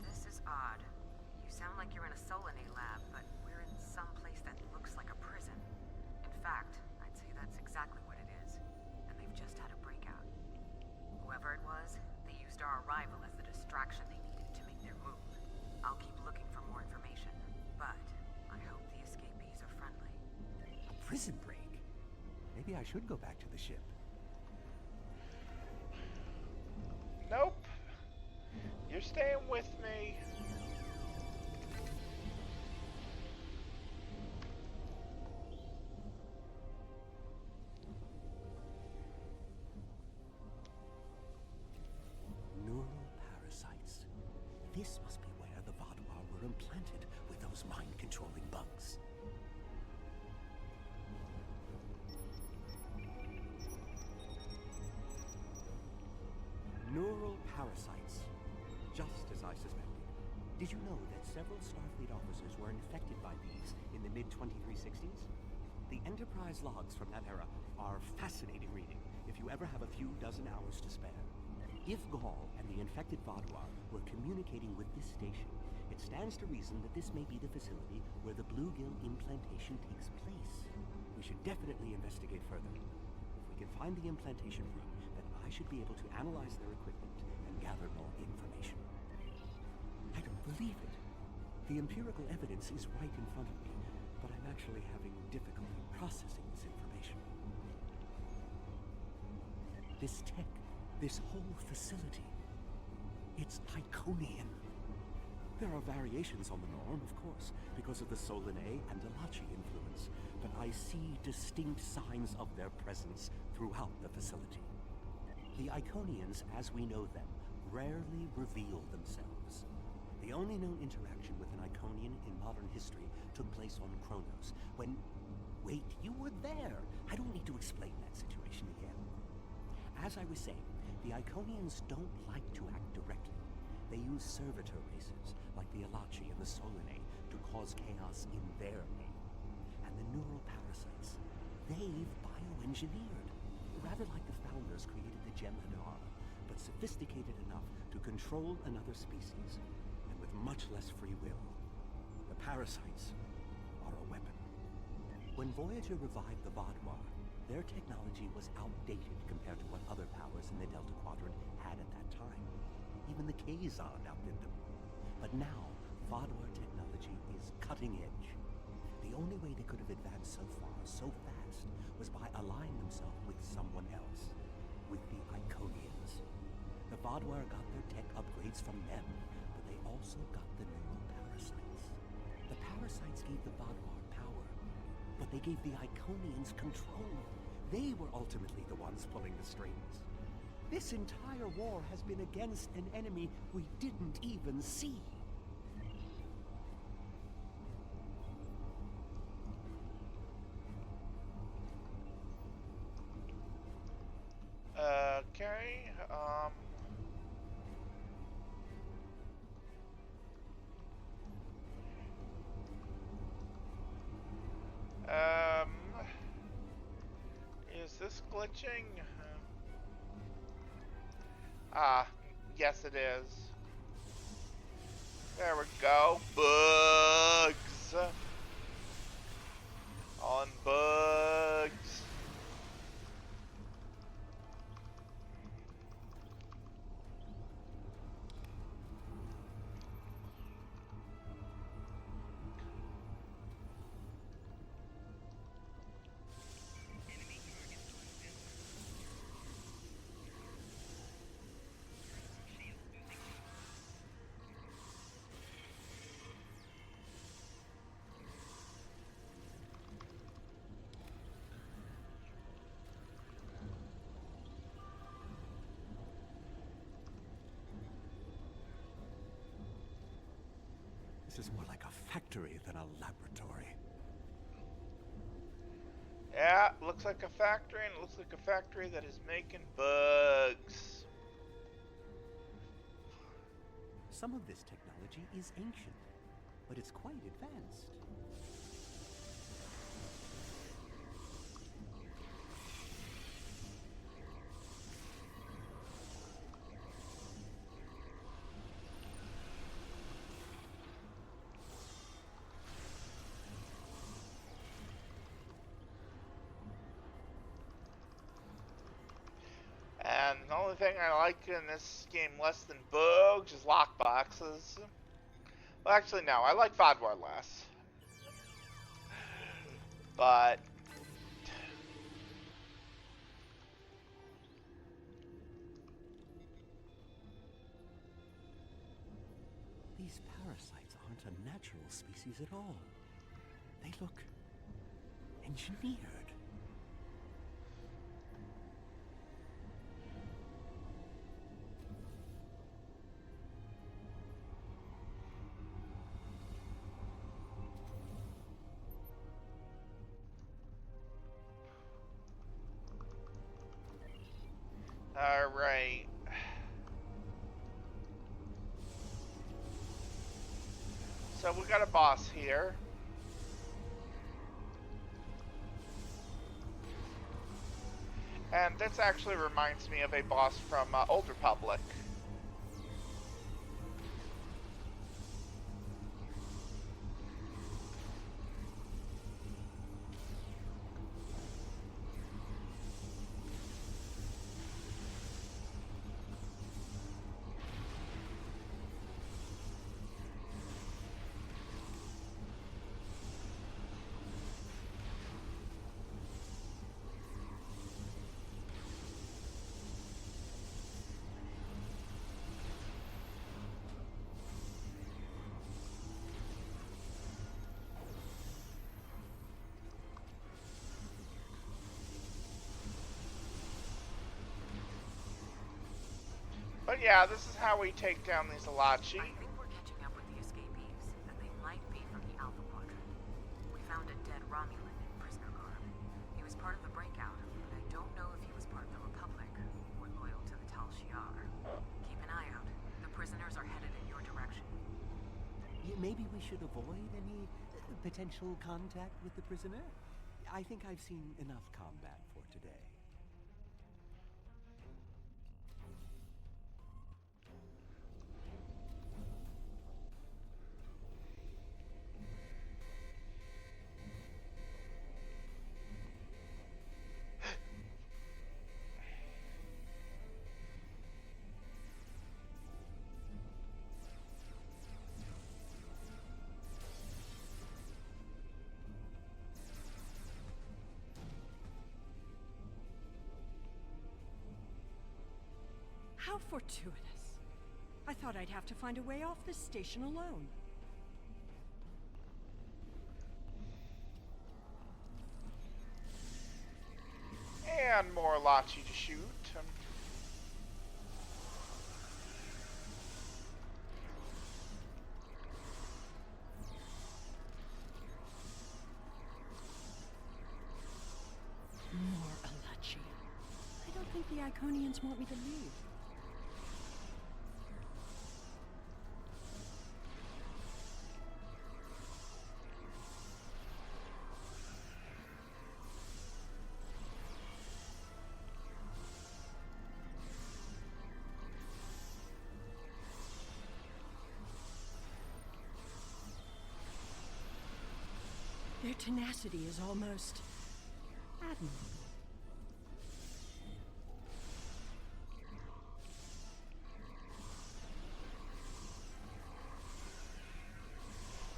This is odd. You sound like you're in a Solanae lab, but we're in some place that looks like a prison. In fact, I'd say that's exactly what it is. And they've just had a breakout. Whoever it was, they used our arrival as the distraction they needed to make their move. I'll keep looking for more information, but I hope the escapees are friendly. A prison break? Maybe I should go back to the ship. Nope. You're staying with me. Neural parasites. This must be where the Vaadwaur were implanted with those mind-controlling bugs. Neural parasites. Just as I suspected. Did you know that several Starfleet officers were infected by these in the mid-2360s? The Enterprise logs from that era are fascinating reading if you ever have a few dozen hours to spare. If Gaul and the infected Vaadwaur were communicating with this station, it stands to reason that this may be the facility where the bluegill implantation takes place. We should definitely investigate further. If we can find the implantation room, then I should be able to analyze their equipment and gather more information. I don't believe it. The empirical evidence is right in front of me, but I'm actually having difficulty processing this information. This tech, this whole facility, it's Iconian. There are variations on the norm, of course, because of the Solanae and Tyll'achi influence, but I see distinct signs of their presence throughout the facility. The Iconians, as we know them, rarely reveal themselves. The only known interaction with an Iconian in modern history took place on Kronos, when... Wait, you were there! I don't need to explain that situation again. As I was saying, the Iconians don't like to act directly. They use servitor races, like the Tyll'achi and the Solanae, to cause chaos in their name. And the neural parasites, they've bioengineered. Rather like the founders created the Gem Hadar, but sophisticated enough to control another species, and with much less free will. The parasites are a weapon. When Voyager revived the Vaadwaur, their technology was outdated compared to what other powers in the Delta Quadrant had at that time. Even the Kazon outdid them. But now, Vaadwaur technology is cutting edge. The only way they could have advanced so far, so fast, was by allying themselves with someone else. With the Iconians. The Vaadwaur got their tech upgrades from them, but they also got the neural parasites. The parasites gave the Vaadwaur power, but they gave the Iconians control. They were ultimately the ones pulling the strings. This entire war has been against an enemy we didn't even see. Okay, is this glitching? Yes it is. There we go. Bugs. On bugs. This is more like a factory than a laboratory. Yeah, looks like a factory, and it looks like a factory that is making bugs. Some of this technology is ancient, but it's quite advanced. And the only thing I like in this game less than bugs is lockboxes. Well, actually, no, I like Vaadwaur less. But These parasites aren't a natural species at all. They look engineered. So we got a boss here. And this actually reminds me of a boss from Old Republic. But yeah, this is how we take down these Tyll'achi. I think we're catching up with the escapees, and they might be from the Alpha Quadrant. We found a dead Romulan in prisoner garb. He was part of the breakout, but I don't know if he was part of the Republic or loyal to the Tyll'achievements. Keep an eye out. The prisoners are headed in your direction. Maybe we should avoid any potential contact with the prisoner? I think I've seen enough combat for today. How fortuitous. I thought I'd have to find a way off this station alone. And more Tyll'achi to shoot. More Tyll'achi. I don't think the Iconians want me to leave. Their tenacity is almost admirable.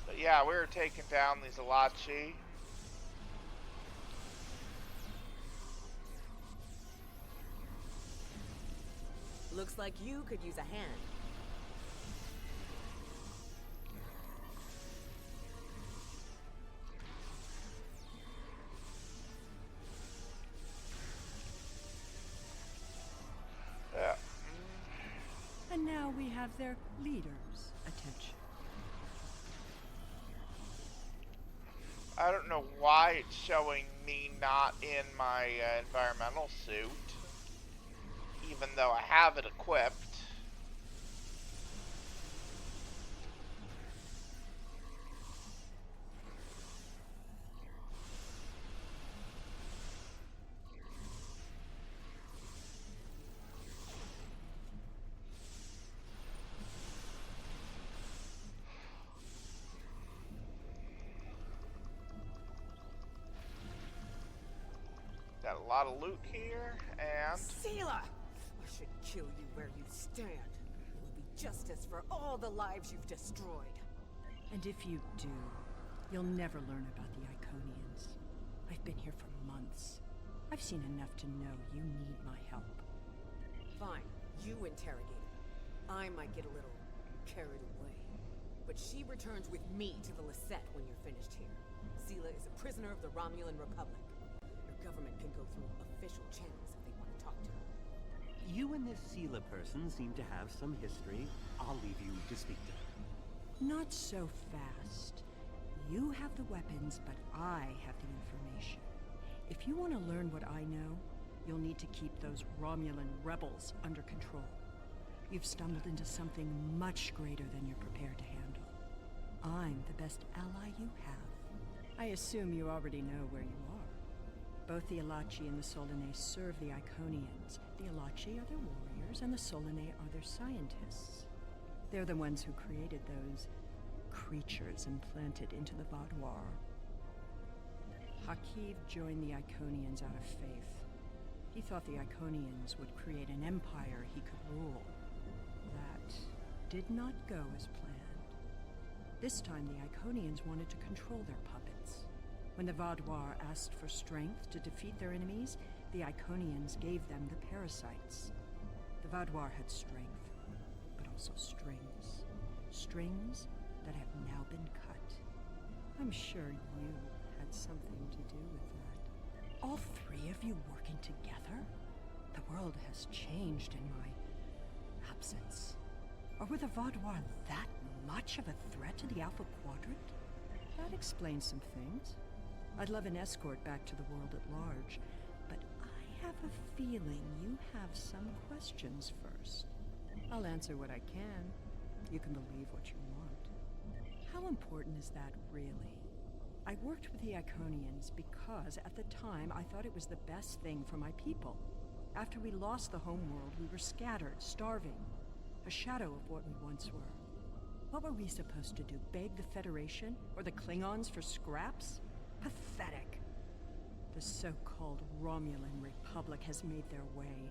But yeah, we're taking down these Tyll'achi. Looks like you could use a hand. Yeah. And now we have their leader's attention. I don't know why it's showing me not in my environmental suit, even though I have it equipped. Got a lot of loot here, and Tyll'a! I should kill you where you stand. It will be justice for all the lives you've destroyed. And if you do, you'll never learn about the Iconians. I've been here for months. I've seen enough to know you need my help. Fine, you interrogate her. I might get a little carried away. But she returns with me to the Lisette when you're finished here. Tyll'a is a prisoner of the Romulan Republic. Your government can go through official channels if they want to talk to her. You and this Tyll'a person seem to have some history. I'll leave you to speak to her. Not so fast. You have the weapons, but I have the information. If you want to learn what I know, you'll need to keep those Romulan rebels under control. You've stumbled into something much greater than you're prepared to handle. I'm the best ally you have. I assume you already know where you are. Both the Tyll'achi and the Solanae serve the Iconians. The Tyll'achi are their warriors, and the Solanae are their scientists. They're the ones who created those creatures implanted into the Vaadwaur. Hakiv joined the Iconians out of faith. He thought the Iconians would create an empire he could rule. That did not go as planned. This time the Iconians wanted to control their puppets. When the Vaadwaur asked for strength to defeat their enemies, the Iconians gave them the parasites. The Vaadwaur had strength, but also strings. Strings that have now been cut. I'm sure you had something to do with that. All three of you working together? The world has changed in my absence. Or were the Vaadwaur that much of a threat to the Alpha Quadrant? That explains some things. I'd love an escort back to the world at large, but I have a feeling you have some questions first. I'll answer what I can. You can believe what you want. How important is that, really? I worked with the Iconians because, at the time, I thought it was the best thing for my people. After we lost the homeworld, we were scattered, starving. A shadow of what we once were. What were we supposed to do, beg the Federation or the Klingons for scraps? Pathetic. The so-called Romulan Republic has made their way,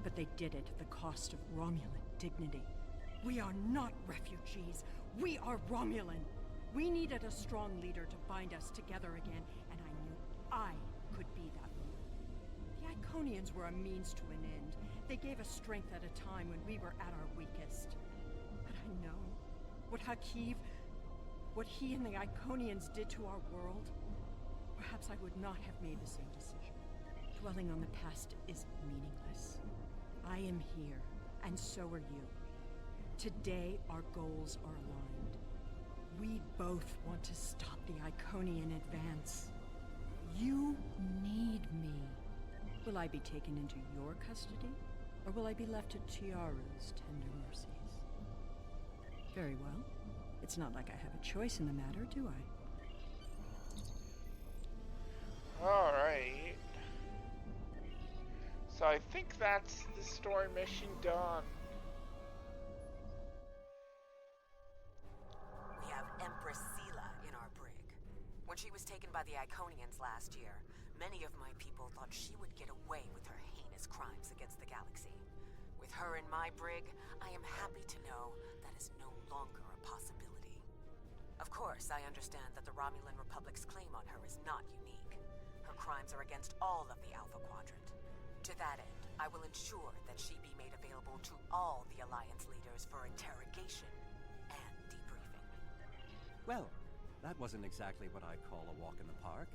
but they did it at the cost of Romulan dignity. We are not refugees. We are Romulan. We needed a strong leader to bind us together again, and I knew I could be that one. The Iconians were a means to an end. They gave us strength at a time when we were at our weakest. Had I known what Hakiv, what he and the Iconians did to our world, perhaps I would not have made the same decision. Dwelling on the past is meaningless. I am here, and so are you. Today, our goals are aligned. We both want to stop the Iconian advance. You need me. Will I be taken into your custody, or will I be left to Tiaru's tender mercies? Very well. It's not like I have a choice in the matter, do I? Alright. So I think that's the story mission done. We have Empress Tyll'a in our brig. When she was taken by the Iconians last year, many of my people thought she would get away with her heinous crimes against the galaxy. With her in my brig, I am happy to know that is no longer a possibility. Of course, I understand that the Romulan Republic's claim on her is not unique. Her crimes are against all of the Alpha Quadrant. To that end, I will ensure that she be made available to all the Alliance leaders for interrogation and debriefing. Well, that wasn't exactly what I'd call a walk in the park.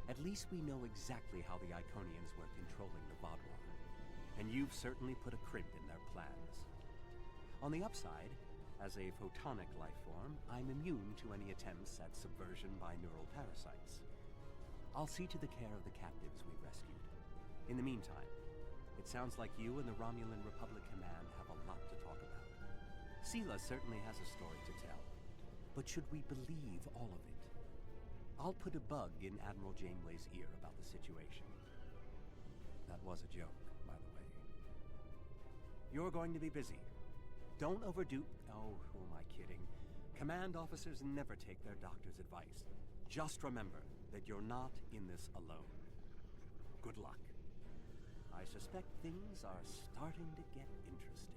At least we know exactly how the Iconians were controlling the Vaadwaur. And you've certainly put a crimp in their plans. On the upside, as a photonic life form, I'm immune to any attempts at subversion by neural parasites. I'll see to the care of the captives we've rescued. In the meantime, it sounds like you and the Romulan Republic Command have a lot to talk about. Tyll'a certainly has a story to tell, but should we believe all of it? I'll put a bug in Admiral Janeway's ear about the situation. That was a joke, by the way. You're going to be busy. Don't overdo... Oh, who am I kidding? Command officers never take their doctor's advice. Just remember that you're not in this alone. Good luck. I suspect things are starting to get interesting.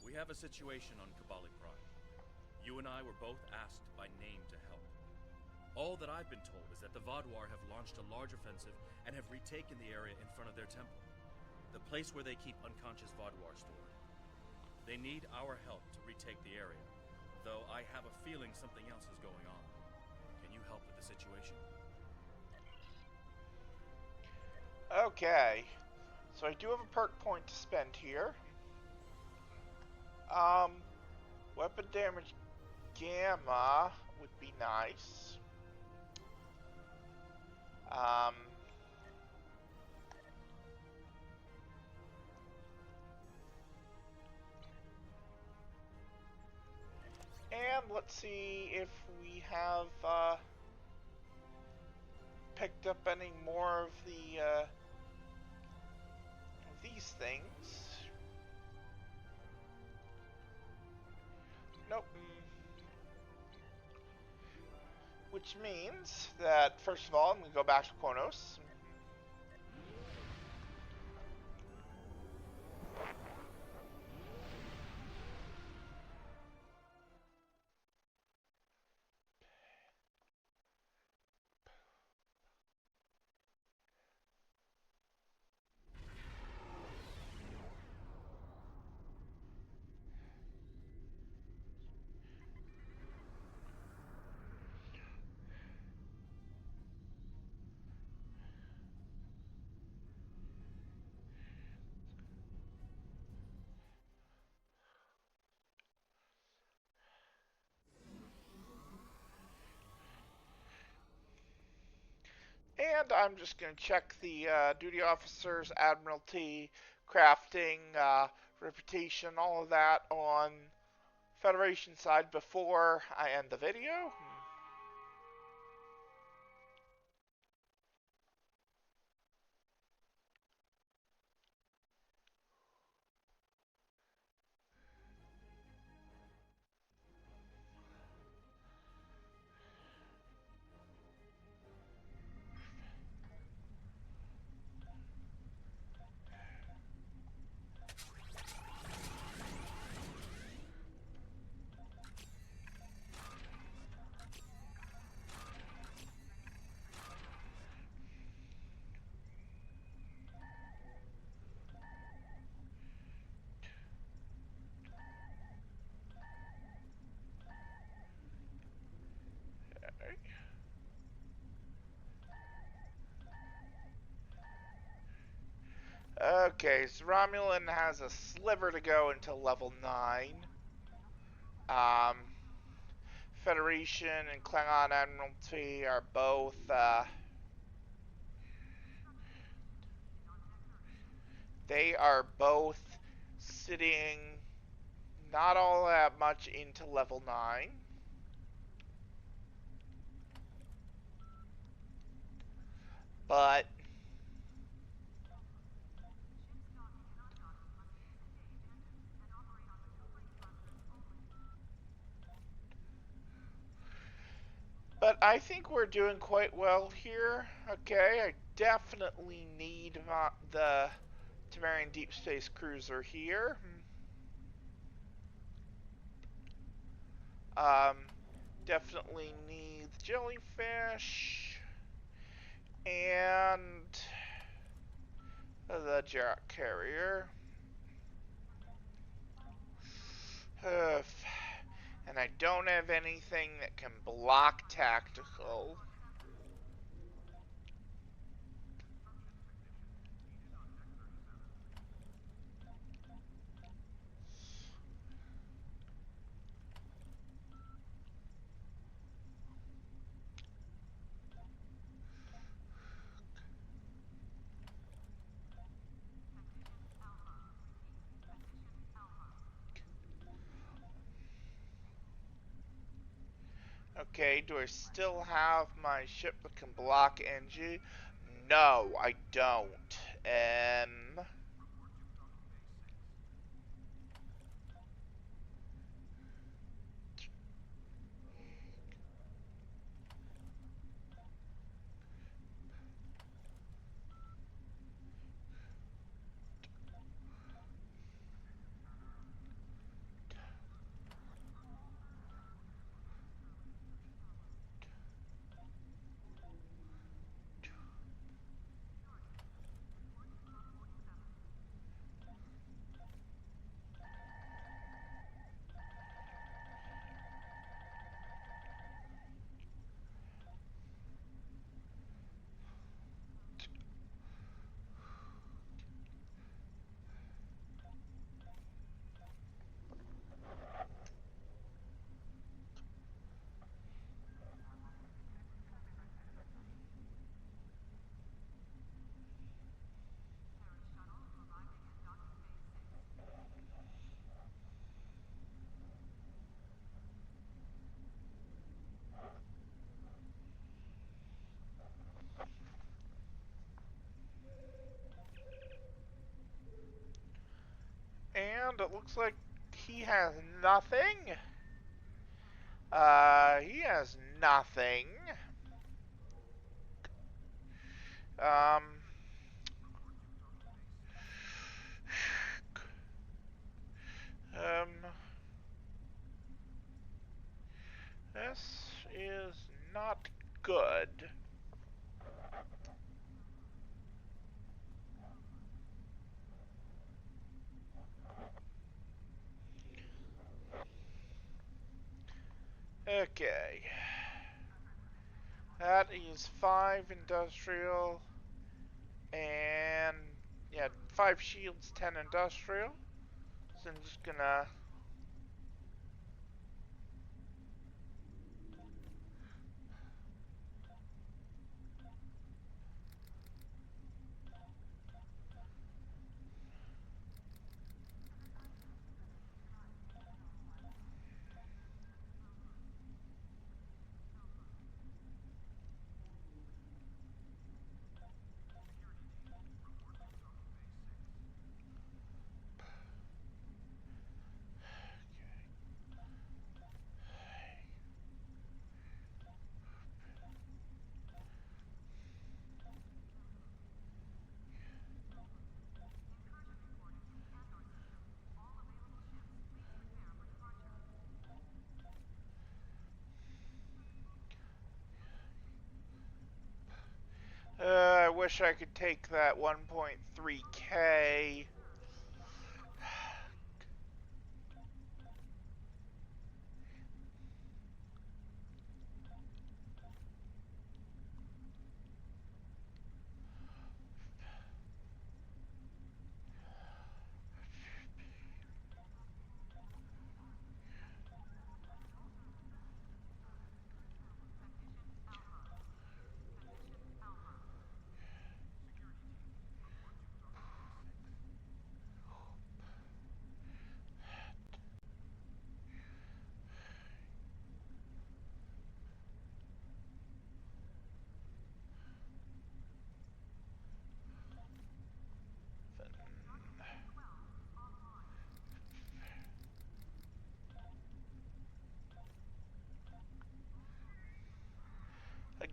We have a situation on Kabali Prime. You and I were both asked by name to help. All that I've been told is that the Vaadwaur have launched a large offensive and have retaken the area in front of their temple, the place where they keep unconscious Vaadwaur stored. They need our help to retake the area. though I have a feeling something else is going on. Can you help with the situation? Okay. So I do have a perk point to spend here. Weapon damage gamma would be nice. And let's see if we have picked up any more of these things. Nope. Which means that, first of all, I'm going to go back to Kronos. And I'm just going to check the duty officers, admiralty, crafting, reputation, all of that on Federation side before I end the video. Okay, so Romulan has a sliver to go until level 9. Federation and Klingon Admiralty are both they are both sitting not all that much into level 9. But I think we're doing quite well here. Okay, I definitely need the Temerian Deep Space Cruiser here. Definitely need the jellyfish and the jet carrier. And I don't have anything that can block tactical. Okay, do I still have my ship that can block NG? No, I don't. And it looks like he has nothing. He has nothing. Um, um, this is not good. Okay. That is 5 industrial and yeah, 5 shields, 10 industrial. So I'm just gonna I wish I could take that 1.3k.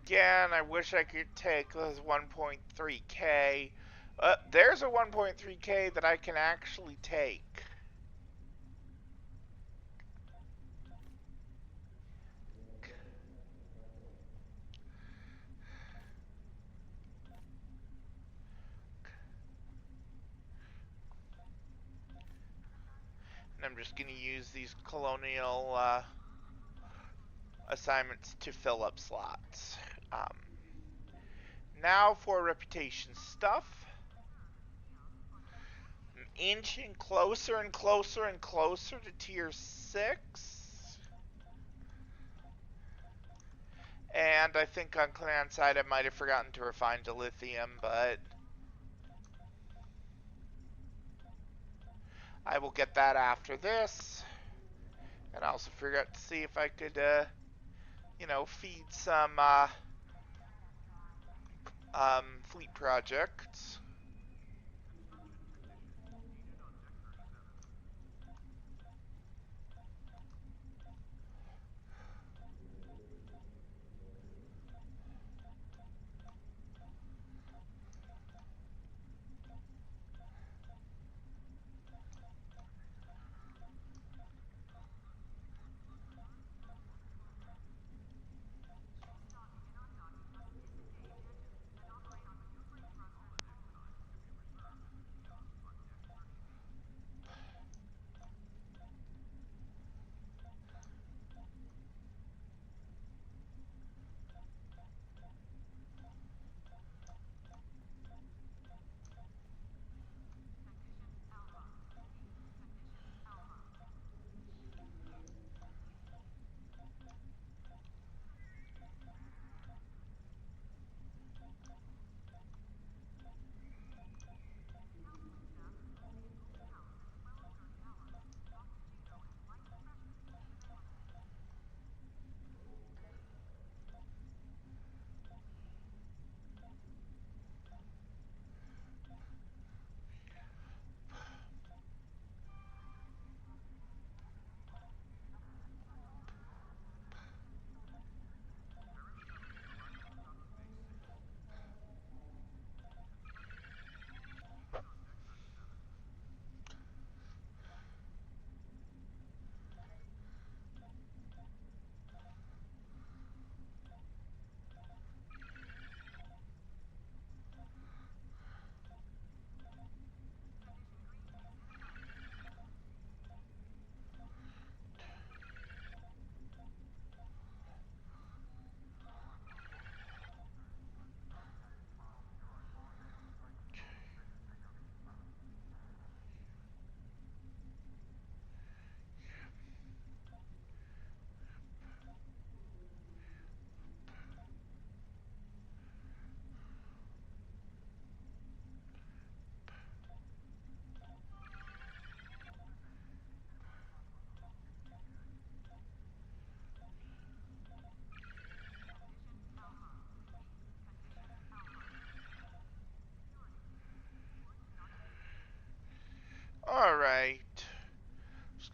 Again, I wish I could take those 1.3k. There's a 1.3k that I can actually take. And I'm just going to use these colonial assignments to fill up slots. Now for reputation stuff. I'm inching closer and closer and closer to tier 6. And I think on clan side I might have forgotten to refine dilithium, but I will get that after this. And I also forgot to see if I could, feed some fleet projects.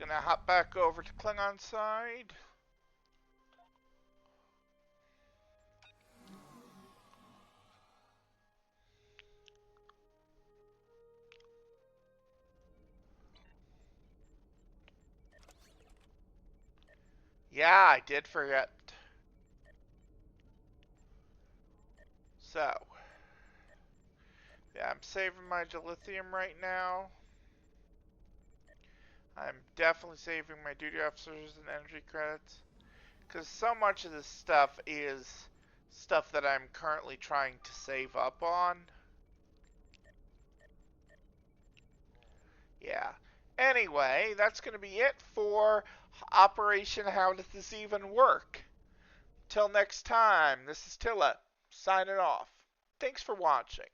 gonna hop back over to Klingon side. Yeah, I did forget. So, yeah, I'm saving my dilithium right now. I'm definitely saving my duty officers and energy credits. Because so much of this stuff is stuff that I'm currently trying to save up on. Yeah. Anyway, that's going to be it for Operation How Does This Even Work? Till next time, this is Tyll'a, signing off. Thanks for watching.